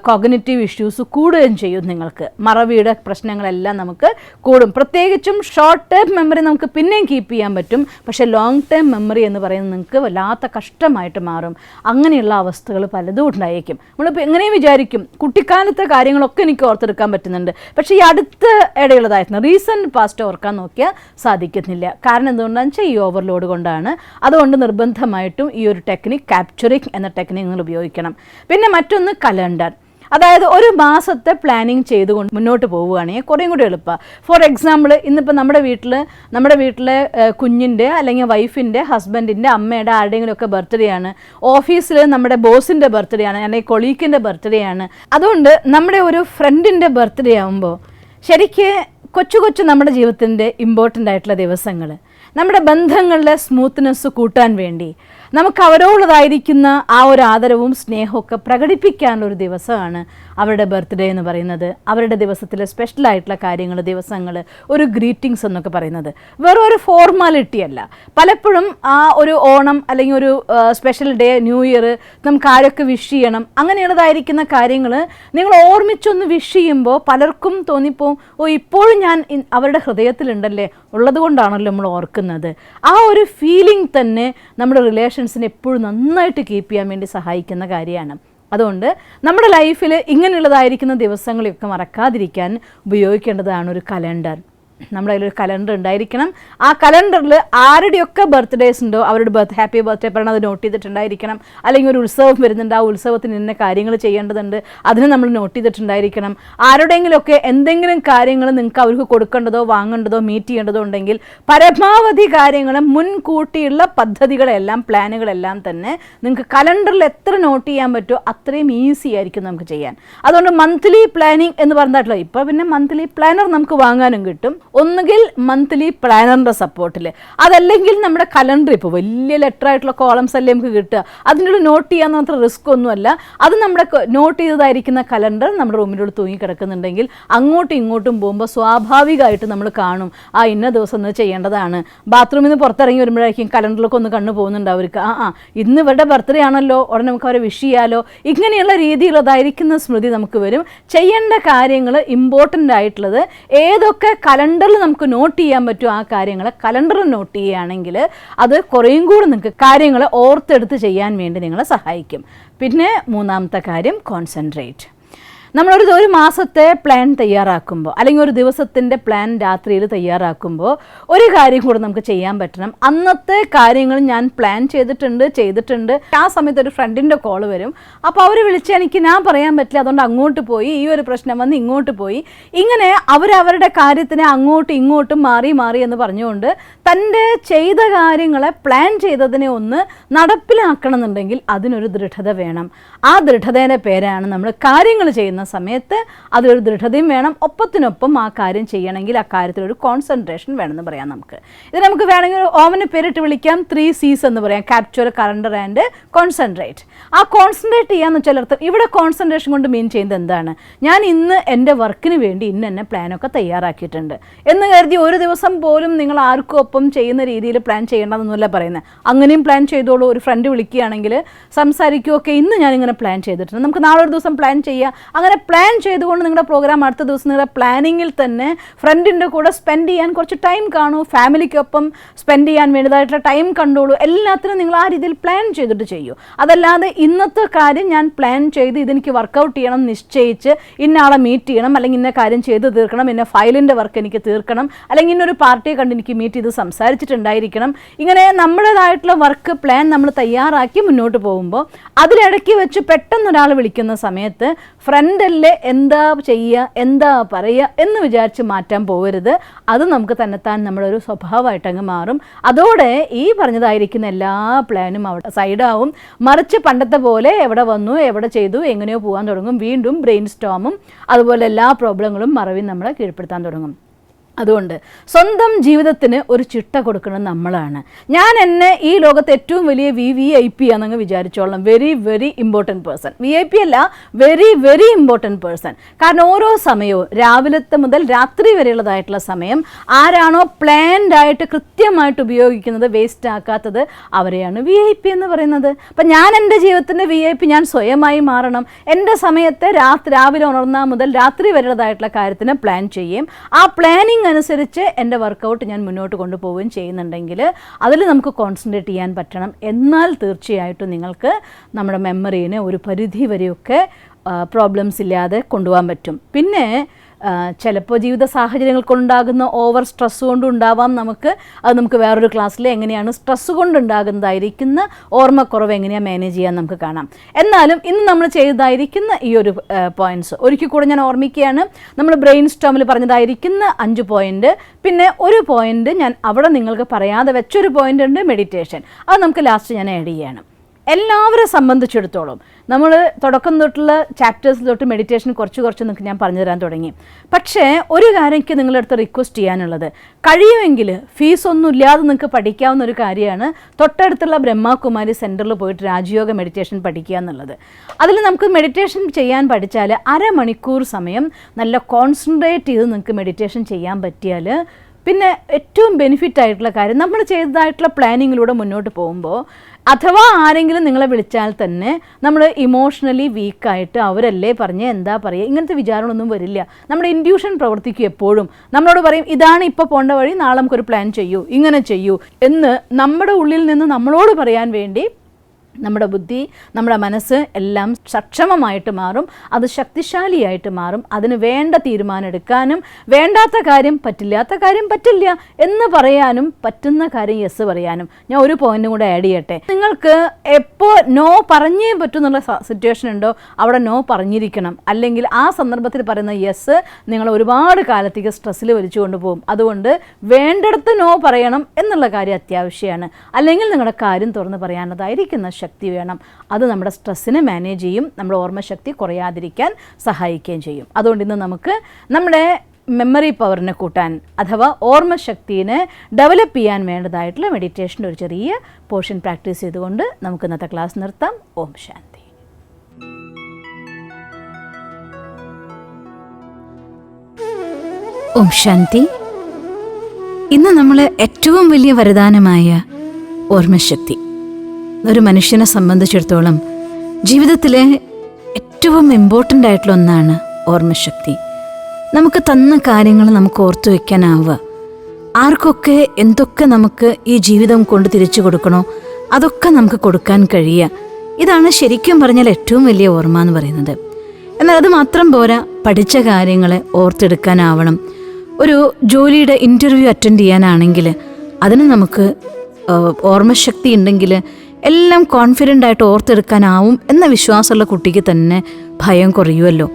കോഗ്നിറ്റീവ് ഇഷ്യൂസ് കൂടുകയും ചെയ്യും. നിങ്ങൾക്ക് മറവിയുടെ പ്രശ്നങ്ങളെല്ലാം നമുക്ക് കൂടും. പ്രത്യേകിച്ചും ഷോർട്ട് ടേം മെമ്മറി നമുക്ക് പിന്നെയും കീപ്പ് ചെയ്യാൻ പറ്റും, പക്ഷേ ലോങ് ടേം മെമ്മറി എന്ന് പറയുന്നത് നിങ്ങൾക്ക് വല്ലാത്ത കഷ്ടമായിട്ട് മാറും. അങ്ങനെയുള്ള അവസ്ഥകൾ പലതും ഉണ്ടായിരിക്കും. നമ്മളിപ്പോൾ എങ്ങനെയും വിചാരിക്കും കുട്ടിക്കാലത്തെ കാര്യങ്ങളൊക്കെ എനിക്ക് ഓർത്തെടുക്കാൻ പറ്റുന്നുണ്ട്, പക്ഷേ ഈ അടുത്ത ഇടയുള്ളതായിരുന്നു റീസെൻറ്റ് പാസ്റ്റ് ഓർക്കാൻ നോക്കിയാൽ സാധിക്കുന്നില്ല. കാരണം എന്തുകൊണ്ടാണെന്ന് വെച്ചാൽ ഈ ഓവർലോഡ് കൊണ്ടാണ്. അതുകൊണ്ട് നിർബന്ധമായിട്ടും ഈ ഒരു ടെക്നിക്, ക്യാപ്ചറിങ് എന്ന ടെക്നിക് നിങ്ങൾ ഉപയോഗിക്കണം. പിന്നെ മറ്റൊന്ന് കലണ്ടർ. അതായത് ഒരു മാസത്തെ പ്ലാനിങ് ചെയ്തുകൊണ്ട് മുന്നോട്ട് പോവുകയാണെങ്കിൽ കുറേയും കൂടി എളുപ്പമാണ്. ഫോർ എക്സാമ്പിൾ, ഇന്നിപ്പോൾ നമ്മുടെ വീട്ടിലെ കുഞ്ഞിൻ്റെ അല്ലെങ്കിൽ വൈഫിൻ്റെ, ഹസ്ബൻഡിൻ്റെ, അമ്മയുടെ ആരുടെയെങ്കിലുമൊക്കെ ബർത്ത്ഡേ ആണ്, ഓഫീസിൽ നമ്മുടെ ബോസിൻ്റെ ബർത്ത്ഡേ ആണ്, അല്ലെങ്കിൽ കൊളീഗിൻ്റെ ബർത്ത്ഡേ ആണ്. അതുകൊണ്ട് നമ്മുടെ ഒരു ഫ്രണ്ടിൻ്റെ ബർത്ത്ഡേ ആകുമ്പോൾ ശരിക്ക് കൊച്ചു നമ്മുടെ ജീവിതത്തിൻ്റെ ഇമ്പോർട്ടൻ്റ് ആയിട്ടുള്ള ദിവസങ്ങൾ, നമ്മുടെ ബന്ധങ്ങളിലെ സ്മൂത്ത്നെസ് കൂട്ടാൻ വേണ്ടി നമുക്ക് അവരോടുള്ളതായിരിക്കുന്ന ആ ഒരു ആദരവും സ്നേഹമൊക്കെ പ്രകടിപ്പിക്കാനുള്ളൊരു ദിവസമാണ് അവരുടെ ബർത്ത്ഡേ എന്ന് പറയുന്നത്. അവരുടെ ദിവസത്തിലെ സ്പെഷ്യലായിട്ടുള്ള കാര്യങ്ങൾ, ദിവസങ്ങൾ, ഒരു ഗ്രീറ്റിങ്സ് എന്നൊക്കെ പറയുന്നത് വെറും ഒരു ഫോർമാലിറ്റി അല്ല. പലപ്പോഴും ആ ഒരു ഓണം അല്ലെങ്കിൽ ഒരു സ്പെഷ്യൽ ഡേ, ന്യൂ ഇയർ, നമുക്ക് ആരൊക്കെ വിഷ് ചെയ്യണം, അങ്ങനെയുള്ളതായിരിക്കുന്ന കാര്യങ്ങൾ നിങ്ങൾ ഓർമ്മിച്ചൊന്ന് വിഷ് ചെയ്യുമ്പോൾ പലർക്കും തോന്നിപ്പോവും, ഓ ഇപ്പോഴും ഞാൻ അവരുടെ ഹൃദയത്തിലുണ്ടല്ലേ, ഉള്ളത് കൊണ്ടാണല്ലോ നമ്മൾ ഓർക്കുന്നത്. ആ ഒരു ഫീലിംഗ് തന്നെ നമ്മുടെ റിലേഷൻസിനെ എപ്പോഴും നന്നായിട്ട് കീപ്പ് ചെയ്യാൻ വേണ്ടി സഹായിക്കുന്ന കാര്യമാണ്. അതുകൊണ്ട് നമ്മുടെ ലൈഫിൽ ഇങ്ങനെയുള്ളതായിരിക്കുന്ന ദിവസങ്ങളൊക്കെ മറക്കാതിരിക്കാൻ ഉപയോഗിക്കേണ്ടതാണ് ഒരു കലണ്ടർ. നമ്മുടെ കയ്യിലൊരു കലണ്ടർ ഉണ്ടായിരിക്കണം. ആ കലണ്ടറിൽ ആരുടെയൊക്കെ ബർത്ത്ഡേസ് ഉണ്ടോ അവരുടെ ഹാപ്പി ബർത്ത്ഡേ പറയണം, അത് നോട്ട് ചെയ്തിട്ടുണ്ടായിരിക്കണം. അല്ലെങ്കിൽ ഒരു ഉത്സവം വരുന്നുണ്ട്, ആ ഉത്സവത്തിന് ഇന്ന കാര്യങ്ങൾ ചെയ്യേണ്ടതുണ്ട്, അതിന് നമ്മൾ നോട്ട് ചെയ്തിട്ടുണ്ടായിരിക്കണം. ആരുടെയെങ്കിലുമൊക്കെ എന്തെങ്കിലും കാര്യങ്ങൾ നിങ്ങൾക്ക് അവർക്ക് കൊടുക്കേണ്ടതോ വാങ്ങേണ്ടതോ മീറ്റ് ചെയ്യേണ്ടതോ ഉണ്ടെങ്കിൽ പരമാവധി കാര്യങ്ങൾ മുൻകൂട്ടിയുള്ള പദ്ധതികളെല്ലാം, പ്ലാനുകളെല്ലാം തന്നെ നിങ്ങൾക്ക് കലണ്ടറിൽ എത്ര നോട്ട് ചെയ്യാൻ പറ്റുമോ അത്രയും ഈസി ആയിരിക്കും നമുക്ക് ചെയ്യാൻ. അതുകൊണ്ട് മന്ത്ലി പ്ലാനിങ് എന്ന് പറഞ്ഞിട്ടുള്ള, ഇപ്പോൾ പിന്നെ മന്ത്ലി പ്ലാനർ നമുക്ക് വാങ്ങാനും കിട്ടും. ഒന്നുകിൽ മന്ത്ലി പ്ലാനറിൻ്റെ സപ്പോർട്ടിൽ, അതല്ലെങ്കിൽ നമ്മുടെ കലണ്ടർ, ഇപ്പോൾ വലിയ ലെറ്റർ ആയിട്ടുള്ള കോളംസ് അല്ലേ നമുക്ക് കിട്ടുക, അതിൻ്റെ നോട്ട് ചെയ്യാൻ അത്ര റിസ്ക് ഒന്നുമല്ല. അത് നമ്മുടെ നോട്ട് ചെയ്തതായിരിക്കുന്ന കലണ്ടർ നമ്മുടെ റൂമിലൂടെ തൂങ്ങി കിടക്കുന്നുണ്ടെങ്കിൽ അങ്ങോട്ടും ഇങ്ങോട്ടും പോകുമ്പോൾ സ്വാഭാവികമായിട്ട് നമ്മൾ കാണും, ആ ഇന്ന ദിവസം ഒന്ന് ചെയ്യേണ്ടതാണ്. ബാത്റൂമിൽ നിന്ന് പുറത്തിറങ്ങി വരുമ്പോഴായിരിക്കും കലണ്ടറിലൊക്കെ ഒന്ന് കണ്ണു പോകുന്നുണ്ട് അവർക്ക്, ഇന്ന് ഇവരുടെ ബർത്ത്ഡേ ആണല്ലോ, ഉടനെ നമുക്ക് അവരെ വിഷ് ചെയ്യാലോ. ഇങ്ങനെയുള്ള രീതിയിലുള്ളതായിരിക്കുന്ന സ്മൃതി നമുക്ക് വരും. ചെയ്യേണ്ട കാര്യങ്ങൾ, ഇമ്പോർട്ടൻ്റ് ആയിട്ടുള്ളത് ഏതൊക്കെ കലണ്ടർ കലണ്ടറിൽ നമുക്ക് നോട്ട് ചെയ്യാൻ പറ്റും ആ കാര്യങ്ങൾ കലണ്ടറിൽ നോട്ട് ചെയ്യുകയാണെങ്കിൽ അത് കുറേയും കൂടി നിങ്ങൾക്ക് കാര്യങ്ങൾ ഓർത്തെടുത്ത് ചെയ്യാൻ വേണ്ടി നിങ്ങളെ സഹായിക്കും. പിന്നെ മൂന്നാമത്തെ കാര്യം കോൺസെൻട്രേറ്റ്. നമ്മളൊരു മാസത്തെ പ്ലാൻ തയ്യാറാക്കുമ്പോൾ അല്ലെങ്കിൽ ഒരു ദിവസത്തിൻ്റെ പ്ലാൻ രാത്രിയിൽ തയ്യാറാക്കുമ്പോൾ ഒരു കാര്യം കൂടെ നമുക്ക് ചെയ്യാൻ പറ്റണം. അന്നത്തെ കാര്യങ്ങൾ ഞാൻ പ്ലാൻ ചെയ്തിട്ടുണ്ട്. ആ സമയത്ത് ഒരു ഫ്രണ്ടിൻ്റെ കോൾ വരും. അപ്പോൾ അവർ വിളിച്ച് എനിക്ക് ഞാൻ പറയാൻ പറ്റില്ല, അതുകൊണ്ട് അങ്ങോട്ട് പോയി, ഈ ഒരു പ്രശ്നം വന്ന് ഇങ്ങോട്ട് പോയി, ഇങ്ങനെ അവരവരുടെ കാര്യത്തിന് അങ്ങോട്ടും ഇങ്ങോട്ടും മാറി എന്ന് പറഞ്ഞുകൊണ്ട് തൻ്റെ ചെയ്ത കാര്യങ്ങളെ പ്ലാൻ ചെയ്തതിനെ ഒന്ന് നടപ്പിലാക്കണം എന്നുണ്ടെങ്കിൽ അതിനൊരു ദൃഢത വേണം. ആ ദൃഢതയുടെ പേരാണ് നമ്മൾ കാര്യങ്ങൾ ചെയ്യുന്ന സമയത്ത് അതിലൊരു ദൃഢതയും വേണം. ഒപ്പത്തിനൊപ്പം ആ കാര്യം ചെയ്യണമെങ്കിൽ ആ കാര്യത്തിലൊരു കോൺസെൻട്രേഷൻ വേണമെന്ന് പറയാം. ഇത് നമുക്ക് വേണമെങ്കിൽ ഒരു ഓമന പേരിട്ട് വിളിക്കാം. 3 C's എന്ന് പറയാം. Capture, calendar and concentrate. ആ കോൺസെൻട്രേറ്റ് ചെയ്യാന്ന് വെച്ചാൽ ഇവിടെ കോൺസെൻട്രേഷൻ കൊണ്ട് മീൻ ചെയ്യുന്നത് എന്താണ്? ഞാൻ ഇന്ന് എൻ്റെ വർക്കിന് വേണ്ടി ഇന്ന പ്ലാനൊക്കെ തയ്യാറാക്കിയിട്ടുണ്ട് എന്ന് കരുതി ഒരു ദിവസം പോലും നിങ്ങൾ ആർക്കും ഒപ്പം ചെയ്യുന്ന രീതിയിൽ പ്ലാൻ ചെയ്യേണ്ടതെന്നല്ല പറയുന്നത്. അങ്ങനെയും പ്ലാൻ ചെയ്തോളൂ. ഒരു ഫ്രണ്ട് വിളിക്കുകയാണെങ്കിൽ സംസാരിക്കുകയൊക്കെ, ഇന്ന് ഞാനിങ്ങനെ പ്ലാൻ ചെയ്തിട്ടുണ്ട്, നമുക്ക് നാളെ ഒരു ദിവസം പ്ലാൻ ചെയ്യാം. അങ്ങനെ പ്ലാൻ ചെയ്തുകൊണ്ട് നിങ്ങളുടെ പ്രോഗ്രാം അടുത്ത ദിവസം നിങ്ങളുടെ പ്ലാനിങ്ങിൽ തന്നെ ഫ്രണ്ടിൻ്റെ കൂടെ സ്പെൻഡ് ചെയ്യാൻ കുറച്ച് ടൈം കാണൂ. ഫാമിലിക്കൊപ്പം സ്പെൻഡ് ചെയ്യാൻ വേണ്ടതായിട്ടുള്ള ടൈം കണ്ടോളൂ. എല്ലാത്തിനും നിങ്ങൾ ആ രീതിയിൽ പ്ലാൻ ചെയ്തിട്ട് ചെയ്യൂ. അതല്ലാതെ ഇന്നത്തെ കാര്യം ഞാൻ പ്ലാൻ ചെയ്ത് ഇതെനിക്ക് വർക്കൗട്ട് ചെയ്യണം, നിശ്ചയിച്ച് ഇന്നയാളെ മീറ്റ് ചെയ്യണം, അല്ലെങ്കിൽ ഇന്ന കാര്യം ചെയ്ത് തീർക്കണം, ഇന്ന ഫയലിൻ്റെ വർക്ക് എനിക്ക് തീർക്കണം, അല്ലെങ്കിൽ ഇന്നൊരു പാർട്ടിയെ കണ്ട് എനിക്ക് മീറ്റ് ചെയ്ത് സംസാരിച്ചിട്ടുണ്ടായിരിക്കണം. ഇങ്ങനെ നമ്മുടേതായിട്ടുള്ള വർക്ക് പ്ലാൻ നമ്മൾ തയ്യാറാക്കി മുന്നോട്ട് പോകുമ്പോൾ അതിലിടയ്ക്ക് വെച്ച് പെട്ടെന്ന് ഒരാൾ വിളിക്കുന്ന സമയത്ത് ഫ്രണ്ടല്ലേ എന്താ ചെയ്യുക, എന്താ പറയുക എന്ന് വിചാരിച്ച് മാറ്റാൻ പോകരുത്. അത് നമുക്ക് തന്നെത്താൻ നമ്മുടെ ഒരു സ്വഭാവമായിട്ടങ്ങ് മാറും. അതോടെ ഈ പറഞ്ഞതായിരിക്കുന്ന എല്ലാ പ്ലാനും അവിടെ സൈഡാവും. മറിച്ച് പണ്ടത്തെ പോലെ എവിടെ വന്നു, എവിടെ ചെയ്തു, എങ്ങനെയോ പോകാൻ തുടങ്ങും. വീണ്ടും ബ്രെയിൻ സ്റ്റോമും അതുപോലെ എല്ലാ പ്രോബ്ലങ്ങളും മറവിയും നമ്മളെ കീഴ്പ്പെടുത്താൻ തുടങ്ങും. അതുകൊണ്ട് സ്വന്തം ജീവിതത്തിന് ഒരു ചിട്ട കൊടുക്കുന്നത് നമ്മളാണ്. ഞാൻ എന്നെ ഈ ലോകത്ത് ഏറ്റവും വലിയ VIP ആണെന്നങ്ങ് വിചാരിച്ചോളാം. Very important person. VIP അല്ല, വെരി ഇമ്പോർട്ടൻറ്റ് പേഴ്സൺ. കാരണം ഓരോ സമയവും രാവിലത്തെ മുതൽ രാത്രി വരെയുള്ളതായിട്ടുള്ള സമയം ആരാണോ പ്ലാൻഡ് ആയിട്ട് കൃത്യമായിട്ട് ഉപയോഗിക്കുന്നത്, വേസ്റ്റ് ആക്കാത്തത്, അവരെയാണ് VIP എന്ന് പറയുന്നത്. അപ്പം ഞാൻ എൻ്റെ ജീവിതത്തിൻ്റെ VIP ഞാൻ സ്വയമായി മാറണം. എൻ്റെ സമയത്തെ രാവിലെ ഉണർന്നാൽ മുതൽ രാത്രി വരെയുള്ളതായിട്ടുള്ള കാര്യത്തിന് പ്ലാൻ ചെയ്യും. ആ പ്ലാനിങ് അനുസരിച്ച് എൻ്റെ വർക്കൗട്ട് ഞാൻ മുന്നോട്ട് കൊണ്ടുപോവുകയും ചെയ്യുന്നുണ്ടെങ്കിൽ അതിൽ നമുക്ക് കോൺസെൻട്രേറ്റ് ചെയ്യാൻ പറ്റണം. എന്നാൽ തീർച്ചയായിട്ടും നിങ്ങൾക്ക് നമ്മുടെ മെമ്മറീനെ ഒരു പരിധി വരെയൊക്കെ പ്രോബ്ലംസ് ഇല്ലാതെ കൊണ്ടുപോകാൻ പറ്റും. പിന്നെ ചിലപ്പോൾ ജീവിത സാഹചര്യങ്ങൾ കൊണ്ടുണ്ടാകുന്ന ഓവർ സ്ട്രെസ് കൊണ്ടുണ്ടാവാം നമുക്ക് വേറൊരു ക്ലാസ്സിൽ എങ്ങനെയാണ് സ്ട്രെസ് കൊണ്ടുണ്ടാകുന്നതായിരിക്കുന്ന ഓർമ്മക്കുറവ് എങ്ങനെയാണ് മാനേജ് ചെയ്യാൻ നമുക്ക് കാണാം. എന്നാലും ഇന്ന് നമ്മൾ ചെയ്തതായിരിക്കുന്ന ഈ ഒരു പോയിൻറ്റ്സ് ഒരിക്കൽ കൂടെ ഞാൻ ഓർമ്മിക്കുകയാണ്. നമ്മൾ ബ്രെയിൻ സ്റ്റോമിൽ പറഞ്ഞതായിരിക്കുന്ന 5 പോയിൻ്റ്, പിന്നെ ഒരു പോയിൻ്റ് ഞാൻ അവിടെ നിങ്ങൾക്ക് പറയാതെ വെച്ചൊരു പോയിൻ്റ് ഉണ്ട്, മെഡിറ്റേഷൻ. അത് നമുക്ക് ലാസ്റ്റ് ഞാൻ ആഡ് ചെയ്യാണ്. എല്ലാവരെ സംബന്ധിച്ചിടത്തോളം നമ്മൾ തുടക്കം തൊട്ടുള്ള ചാപ്റ്റേഴ്സ് തൊട്ട് മെഡിറ്റേഷൻ കുറച്ച് നിങ്ങൾക്ക് ഞാൻ പറഞ്ഞു തരാൻ തുടങ്ങി. പക്ഷേ ഒരു കാര്യം എനിക്ക് നിങ്ങളുടെ അടുത്ത് റിക്വസ്റ്റ് ചെയ്യാനുള്ളത്, കഴിയുമെങ്കിൽ ഫീസൊന്നും ഇല്ലാതെ നിങ്ങൾക്ക് പഠിക്കാവുന്ന ഒരു കാര്യമാണ് തൊട്ടടുത്തുള്ള ബ്രഹ്മകുമാരി സെൻറ്ററിൽ പോയിട്ട് രാജയോഗ മെഡിറ്റേഷൻ പഠിക്കുക എന്നുള്ളത്. അതിൽ നമുക്ക് മെഡിറ്റേഷൻ ചെയ്യാൻ പഠിച്ചാൽ അരമണിക്കൂർ സമയം നല്ല കോൺസെൻട്രേറ്റ് ചെയ്ത് നിങ്ങൾക്ക് മെഡിറ്റേഷൻ ചെയ്യാൻ പറ്റിയാൽ പിന്നെ ഏറ്റവും ബെനിഫിറ്റ് ആയിട്ടുള്ള കാര്യം, നമ്മൾ ചെയ്തതായിട്ടുള്ള പ്ലാനിങ്ങിലൂടെ മുന്നോട്ട് പോകുമ്പോൾ അഥവാ ആരെങ്കിലും നിങ്ങളെ വിളിച്ചാൽ തന്നെ നമ്മൾ ഇമോഷണലി വീക്കായിട്ട് അവരല്ലേ പറഞ്ഞ് എന്താ പറയുക ഇങ്ങനത്തെ വിചാരങ്ങളൊന്നും വരില്ല. നമ്മുടെ ഇൻഡ്യൂഷൻ പ്രവർത്തിക്കും. എപ്പോഴും നമ്മളോട് പറയും ഇതാണ് ഇപ്പോൾ പോകേണ്ട വഴി, നാളെ നമുക്കൊരു പ്ലാൻ ചെയ്യൂ, ഇങ്ങനെ ചെയ്യൂ എന്ന് നമ്മുടെ ഉള്ളിൽ നിന്ന് നമ്മളോട് പറയാൻ വേണ്ടി നമ്മുടെ ബുദ്ധി, നമ്മുടെ മനസ്സ് എല്ലാം സക്ഷമമായിട്ട് മാറും. അത് ശക്തിശാലിയായിട്ട് മാറും. അതിന് വേണ്ട തീരുമാനം എടുക്കാനും വേണ്ടാത്ത കാര്യം പറ്റില്ലാത്ത കാര്യം പറ്റില്ല എന്ന് പറയാനും പറ്റുന്ന കാര്യം യെസ് പറയാനും. ഞാൻ ഒരു പോയിന്റും കൂടെ ആഡ് ചെയ്യട്ടെ. നിങ്ങൾക്ക് എപ്പോൾ നോ പറഞ്ഞേ പറ്റുന്നുള്ള സിറ്റുവേഷൻ ഉണ്ടോ അവിടെ നോ പറഞ്ഞിരിക്കണം. അല്ലെങ്കിൽ ആ സന്ദർഭത്തിൽ പറയുന്ന യെസ് നിങ്ങൾ ഒരുപാട് കാലത്തേക്ക് സ്ട്രെസ്സിൽ വലിച്ചു കൊണ്ടുപോകും. അതുകൊണ്ട് വേണ്ടിടത്ത് നോ പറയണം എന്നുള്ള കാര്യം അത്യാവശ്യമാണ്. അല്ലെങ്കിൽ നിങ്ങളുടെ കാര്യം തുറന്ന് പറയാനുള്ളതായിരിക്കുന്ന ശക്തി വേണം. അത് നമ്മുടെ സ്ട്രെസ്സിനെ മാനേജ് ചെയ്യും, നമ്മുടെ ഓർമ്മശക്തി കുറയാതിരിക്കാൻ സഹായിക്കുകയും ചെയ്യും. അതുകൊണ്ട് ഇന്ന് നമുക്ക് നമ്മുടെ മെമ്മറി പവറിനെ കൂട്ടാൻ അഥവാ ഓർമ്മശക്തിനെ ഡെവലപ്പ് ചെയ്യാൻ വേണ്ടതായിട്ടുള്ള മെഡിറ്റേഷൻ്റെ ഒരു ചെറിയ പോർഷൻ പ്രാക്ടീസ് ചെയ്തുകൊണ്ട് നമുക്ക് ഇന്നത്തെ ക്ലാസ് നിർത്താം. ഓം ശാന്തി. ഓം ശാന്തി. ഇന്ന് നമ്മൾ ഏറ്റവും വലിയ വരദാനമായ ഓർമ്മശക്തി, ഒരു മനുഷ്യനെ സംബന്ധിച്ചിടത്തോളം ജീവിതത്തിലെ ഏറ്റവും ഇമ്പോർട്ടൻ്റ് ആയിട്ടുള്ള ഒന്നാണ് ഓർമ്മശക്തി. നമുക്ക് തന്ന കാര്യങ്ങൾ നമുക്ക് ഓർത്തു വയ്ക്കാനാവുക. ആർക്കൊക്കെ എന്തൊക്കെ നമുക്ക് ഈ ജീവിതം കൊണ്ട് തിരിച്ചു കൊടുക്കണോ അതൊക്കെ നമുക്ക് കൊടുക്കാൻ കഴിയുക. ഇതാണ് ശരിക്കും പറഞ്ഞാൽ ഏറ്റവും വലിയ ഓർമ്മ എന്ന് പറയുന്നത്. എന്നാൽ അത് മാത്രം പോരാ, പഠിച്ച കാര്യങ്ങളെ ഓർത്തെടുക്കാനാവണം. ഒരു ജോലിയുടെ ഇൻ്റർവ്യൂ അറ്റൻഡ് ചെയ്യാനാണെങ്കിൽ അതിന് നമുക്ക് ഓർമ്മശക്തി ഉണ്ടെങ്കിൽ എല്ലാം കോൺഫിഡൻ്റ് ആയിട്ട് ഓർത്തെടുക്കാനാവും എന്ന വിശ്വാസമുള്ള കുട്ടിക്ക് തന്നെ ഭയം കുറയുമല്ലോ.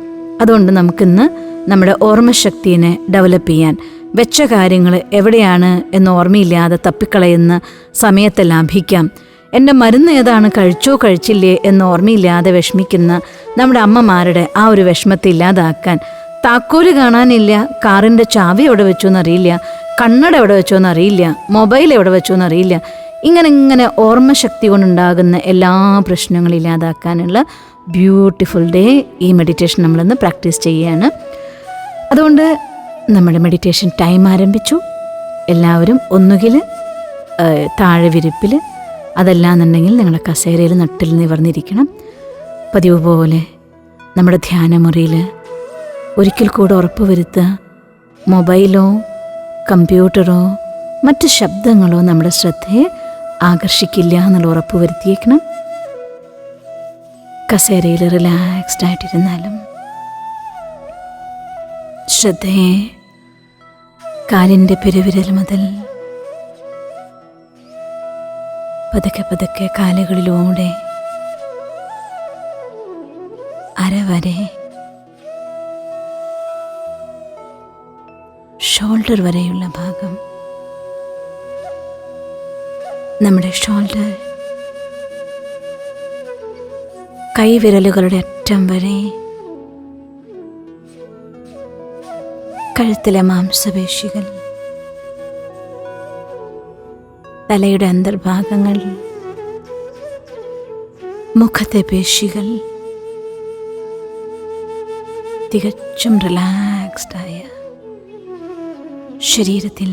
അതുകൊണ്ട് നമുക്കിന്ന് നമ്മുടെ ഓർമ്മശക്തിയെ ഡെവലപ്പ് ചെയ്യാൻ, വെച്ച കാര്യങ്ങൾ എവിടെയാണ് എന്ന് ഓർമ്മയില്ലാതെ തപ്പിക്കളയുന്ന സമയത്തെ ലാഭിക്കാം. എൻ്റെ മരുന്ന് ഏതാണ്, കഴിച്ചോ കഴിച്ചില്ലേ എന്ന് ഓർമ്മയില്ലാതെ വിഷമിക്കുന്ന നമ്മുടെ അമ്മമാരുടെ ആ ഒരു വിഷമത്തെ ഇല്ലാതാക്കാൻ, താക്കോല് കാണാനില്ല, കാറിൻ്റെ ചാവി എവിടെ വെച്ചോന്നറിയില്ല, കണ്ണട എവിടെ വെച്ചോന്നറിയില്ല, മൊബൈൽ എവിടെ വെച്ചോന്നറിയില്ല, ഇങ്ങനെ ഓർമ്മശക്തി കൊണ്ടുണ്ടാകുന്ന എല്ലാ പ്രശ്നങ്ങളും ഇല്ലാതാക്കാനുള്ള ബ്യൂട്ടിഫുൾ ഡേ ഈ മെഡിറ്റേഷൻ നമ്മളിന്ന് പ്രാക്ടീസ് ചെയ്യുകയാണ്. അതുകൊണ്ട് നമ്മുടെ മെഡിറ്റേഷൻ ടൈം ആരംഭിച്ചു. എല്ലാവരും ഒന്നുകിൽ താഴെ വിരിപ്പിൽ, അതല്ലാന്നുണ്ടെങ്കിൽ നിങ്ങളുടെ കസേരയിൽ നട്ടിൽ നിവർന്നിരിക്കണം. പതിവ് പോലെ നമ്മുടെ ധ്യാനമുറിയിൽ ഒരിക്കൽ കൂടെ ഉറപ്പ് വരുത്തുക, മൊബൈലോ കമ്പ്യൂട്ടറോ മറ്റ് ശബ്ദങ്ങളോ നമ്മുടെ ശ്രദ്ധയെ ആകർഷിക്കില്ല എന്നുള്ള ഉറപ്പ് വരുത്തിയേക്കണം. കസേരയിൽ റിലാക്സ്ഡ് ആയിട്ടിരുന്നാലും ശ്രദ്ധയെ കാലിൻ്റെ പെരുവിരൽ മുതൽ പതുക്കെ പതുക്കെ കാലുകളിലൂടെ അരവരെ ഷോൾഡർ വരെയുള്ള ഭാഗം, നമ്മുടെ ഷോൾഡർ കൈവിരലുകളുടെ അറ്റം വരെ, കഴുത്തിലെ മാംസപേശികൾ, തലയുടെ അന്തർഭാഗങ്ങൾ, മുഖത്തെ പേശികൾ തികച്ചും റിലാക്സ്ഡായ ശരീരത്തിൽ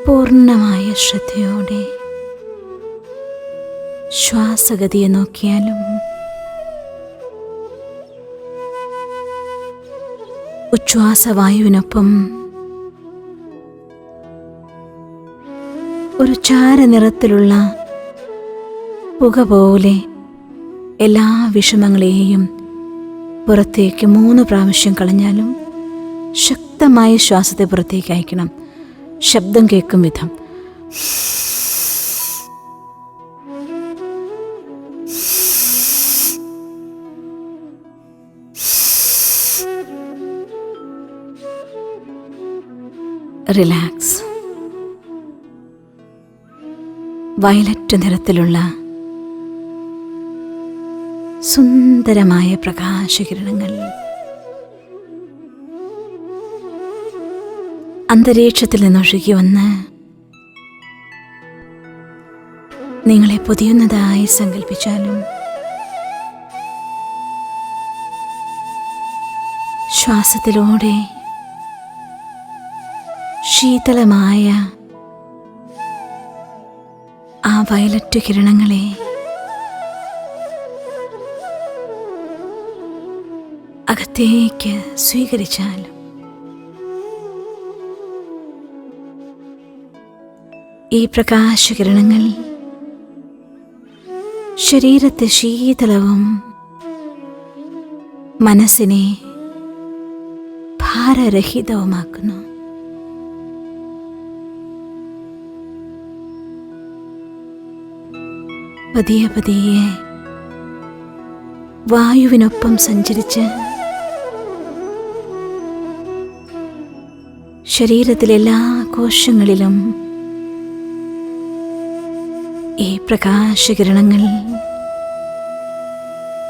പൂർണ്ണമായ ശ്രദ്ധയോടെ ശ്വാസഗതിയെ നോക്കിയാലും ഉച്ഛ്വാസവായുവിനൊപ്പം ഒരു ചാരനിറത്തിലുള്ള പുക പോലെ എല്ലാ വിഷമങ്ങളെയും പുറത്തേക്ക് 3 പ്രാവശ്യം കളഞ്ഞാലും ശക്തമായ ശ്വാസത്തെ പുറത്തേക്ക് അയക്കണം. ശബ്ദം കേൾക്കും വിധം. റിലാക്സ്. വയലറ്റ് നിറത്തിലുള്ള സുന്ദരമായ പ്രകാശകിരണങ്ങൾ അന്തരീക്ഷത്തിൽ നിന്നൊഴുകി വന്ന് നിങ്ങളെ പൊതിയുന്നതായി സങ്കല്പിച്ചാലും ശ്വാസത്തിലൂടെ ശീതളമായ ആ വയലറ്റ് കിരണങ്ങളെ അകത്തേക്ക് സ്വീകരിച്ചാലും ഈ പ്രകാശകിരണങ്ങൾ ശരീരത്തെ ശീതളവും മനസ്സിനെ ഭാരരഹിതവുമാക്കുന്നു. പതിയെ പതിയെ വായുവിനൊപ്പം സഞ്ചരിച്ച് ശരീരത്തിലെല്ലാ കോശങ്ങളിലും ഈ പ്രകാശകിരണങ്ങൾ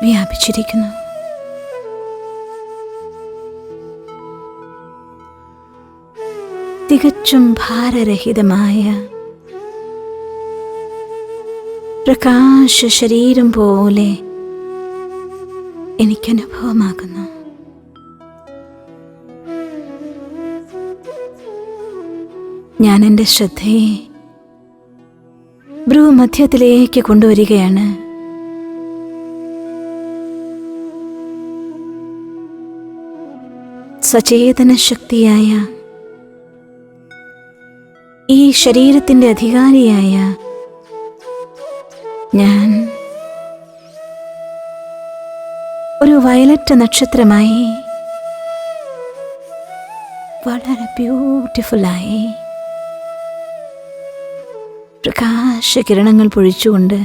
വ്യാപിച്ചിരിക്കുന്നു. തികച്ചും ഭാരരഹിതമായ പ്രകാശ ശരീരം പോലെ എനിക്കനുഭവമാകുന്നു. ഞാൻ എൻ്റെ ശ്രദ്ധയെ ഭ്രൂമധ്യത്തിലേക്ക് കൊണ്ടുവരികയാണ്. സചേതന ശക്തിയായ ഈ ശരീരത്തിൻ്റെ അധികാരിയായ ഞാൻ ഒരു വയലറ്റ് നക്ഷത്രമായി വളരെ ബ്യൂട്ടിഫുള്ളായി പ്രകാശകിരണങ്ങൾ പൊഴിച്ചുകൊണ്ട്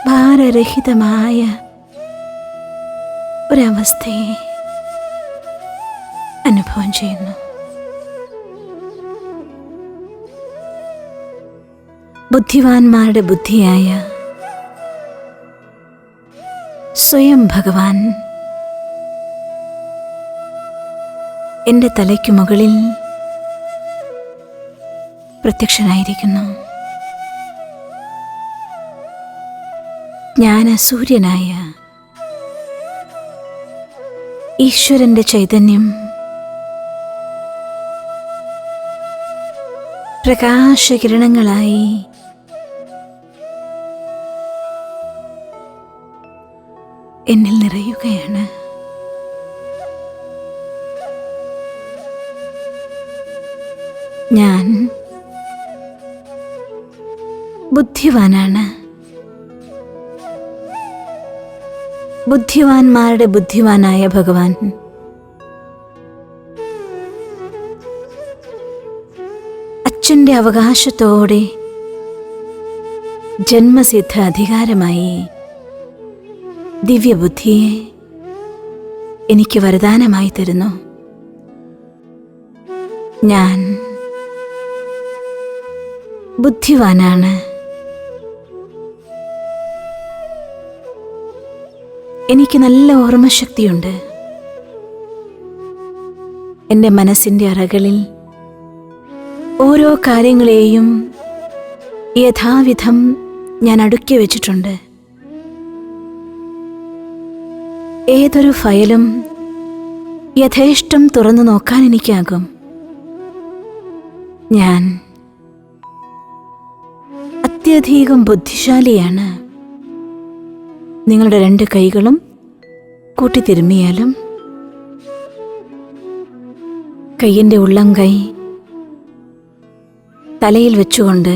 ഭാരരഹിതമായ ഒരവസ്ഥയെ അനുഭവം ചെയ്യുന്നു. ബുദ്ധിമാന്മാരുടെ ബുദ്ധിയായ സ്വയം ഭഗവാൻ എൻ്റെ തലയ്ക്കു മുകളിൽ പ്രത്യക്ഷനായിരിക്കുന്നു. ജ്ഞാനസൂര്യനായ ഈശ്വരന്റെ ചൈതന്യം പ്രകാശകിരണങ്ങളായി എന്നിൽ നിറയുകയാണ്. ഞാൻ ബുദ്ധിമാനാണ്. ബുദ്ധിമാന്മാരുടെ ബുദ്ധിമാനായ ഭഗവാൻ അച്ഛൻ്റെ അവകാശത്തോടെ ജന്മസിദ്ധ അധികാരമായി ദിവ്യബുദ്ധിയെ എനിക്ക് വരദാനമായി തരുന്നു. ഞാൻ ബുദ്ധിമാനാണ്. എനിക്ക് നല്ല ഓർമ്മശക്തിയുണ്ട്. എൻ്റെ മനസ്സിൻ്റെ അറകളിൽ ഓരോ കാര്യങ്ങളെയും യഥാവിധം ഞാൻ അടുക്കി വച്ചിട്ടുണ്ട്. ഏതൊരു ഫയലും യഥേഷ്ടം തുറന്നു നോക്കാൻ എനിക്കാകും. ഞാൻ അത്യധികം ബുദ്ധിശാലിയാണ്. നിങ്ങളുടെ 2 കൈകളും കൂട്ടിത്തിരുമ്മിയാലും കൈയിൻ്റെ ഉള്ളം കൈ തലയിൽ വെച്ചുകൊണ്ട്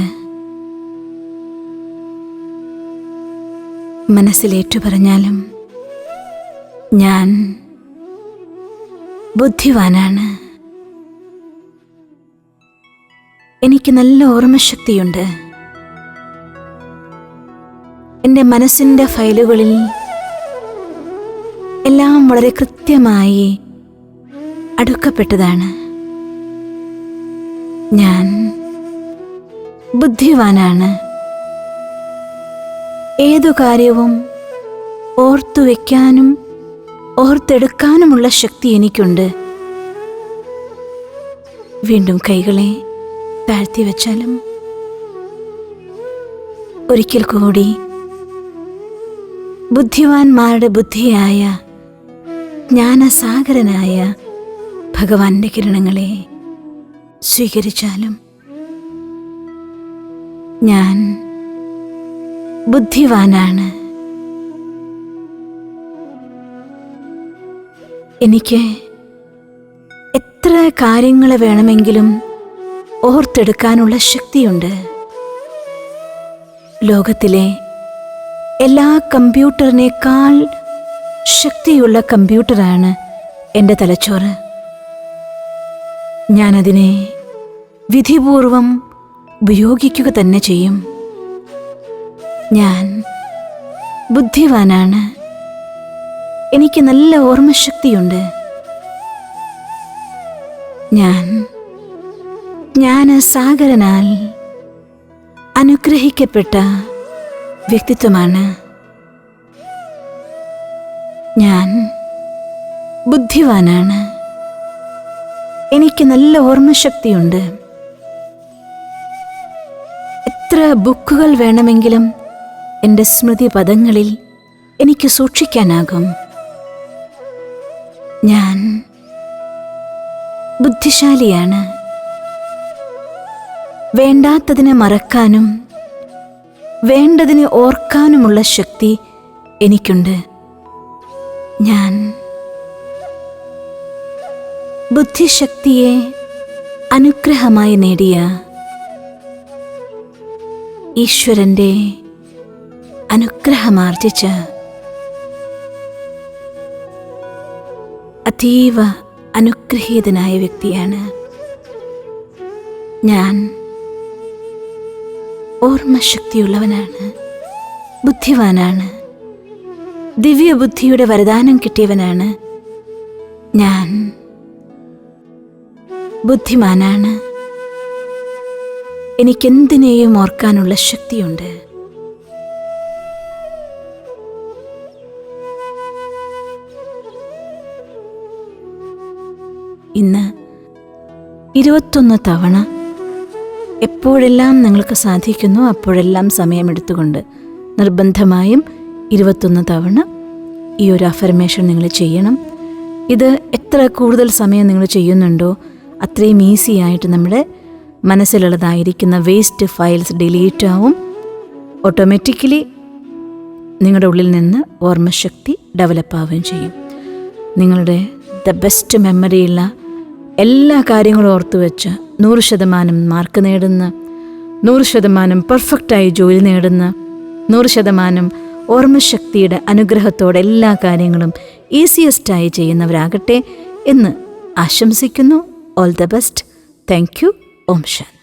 മനസ്സിലേറ്റു പറഞ്ഞാലും ഞാൻ ബുദ്ധിമാനാണ്. എനിക്ക് നല്ല ഓർമ്മശക്തിയുണ്ട്. എൻ്റെ മനസ്സിൻ്റെ ഫയലുകളിൽ എല്ലാം വളരെ കൃത്യമായി അടുക്കപ്പെട്ടതാണ്. ഞാൻ ബുദ്ധിമാനാണ്. ഏതു കാര്യവും ഓർത്തുവെക്കാനും ഓർത്തെടുക്കാനുമുള്ള ശക്തി എനിക്കുണ്ട്. വീണ്ടും കൈകളെ താഴ്ത്തി വെച്ചാലും ഒരിക്കൽ കൂടി ബുദ്ധിമാന്മാരുടെ ബുദ്ധിയായ ജ്ഞാനസാഗരനായ ഭഗവാന്റെ കിരണങ്ങളെ സ്വീകരിച്ചാലും ഞാൻ ബുദ്ധിമാനാണ്. എനിക്ക് എത്ര കാര്യങ്ങൾ വേണമെങ്കിലും ഓർത്തെടുക്കാനുള്ള ശക്തിയുണ്ട്. ലോകത്തിലെ എല്ലാ കമ്പ്യൂട്ടറിനേക്കാൾ ശക്തിയുള്ള കമ്പ്യൂട്ടറാണ് എൻ്റെ തലച്ചോറ്. ഞാനതിനെ വിധിപൂർവം ഉപയോഗിക്കുക തന്നെ ചെയ്യും. ഞാൻ ബുദ്ധിമാനാണ്. എനിക്ക് നല്ല ഓർമ്മശക്തിയുണ്ട്. ഞാൻ ജ്ഞാനസാഗരനാൽ അനുഗ്രഹിക്കപ്പെട്ട വ്യക്തിത്വമാണ്. ഞാൻ ബുദ്ധിമാനാണ്. എനിക്ക് നല്ല ഓർമ്മശക്തിയുണ്ട്. എത്ര ബുക്കുകൾ വേണമെങ്കിലും എൻ്റെ സ്മൃതി പദങ്ങളിൽ എനിക്ക് സൂക്ഷിക്കാനാകും. ഞാൻ ബുദ്ധിശാലിയാണ്. വേണ്ടാത്തതിനെ മറക്കാനും വേണ്ടതിനെ ഓർക്കാനുമുള്ള ശക്തി എനിക്കുണ്ട്. ഞാൻ ബുദ്ധിശക്തിയെ അനുഗ്രഹമായി നേടിയ ഈശ്വരന്റെ അനുഗ്രഹമാർജിച്ച അതീവ അനുഗ്രഹീതനായ വ്യക്തിയാണ് ഞാൻ. ഓർമ്മശക്തിയുള്ളവനാണ്, ബുദ്ധിവാനാണ്, ദിവ്യബുദ്ധിയുടെ വരദാനം കിട്ടിയവനാണ് ഞാൻ. ബുദ്ധിമാനാണ്, എനിക്കെന്തിനേയും ഓർക്കാനുള്ള ശക്തിയുണ്ട്. ഇന്ന് 21 തവണ എപ്പോഴെല്ലാം നിങ്ങൾക്ക് സാധിക്കുന്നു അപ്പോഴെല്ലാം സമയമെടുത്തുകൊണ്ട് നിർബന്ധമായും 21 തവണ ഈ ഒരു അഫർമേഷൻ നിങ്ങൾ ചെയ്യണം. ഇത് എത്ര കൂടുതൽ സമയം നിങ്ങൾ ചെയ്യുന്നുണ്ടോ അത്രയും ഈസി ആയിട്ട് നമ്മുടെ മനസ്സിലുള്ളതായിരിക്കുന്ന വേസ്റ്റ് ഫയൽസ് ഡിലീറ്റ് ആവും. ഓട്ടോമാറ്റിക്കലി നിങ്ങളുടെ ഉള്ളിൽ നിന്ന് ഓർമ്മശക്തി ഡെവലപ്പ് ആവുകയും ചെയ്യും. നിങ്ങളുടെ ബെസ്റ്റ് മെമ്മറിയുള്ള എല്ലാ കാര്യങ്ങളും ഓർത്തു വെച്ച് 100% മാർക്ക് നേടുന്ന, 100% പെർഫെക്റ്റായി ജോലി നേടുന്ന, 100% ഓർമ്മശക്തിയുടെ അനുഗ്രഹത്തോടെ എല്ലാ കാര്യങ്ങളും ഈസിയസ്റ്റായി ചെയ്യുന്നവരാകട്ടെ എന്ന് ആശംസിക്കുന്നു. All the best. Thank you. ഓം ശാന്തി.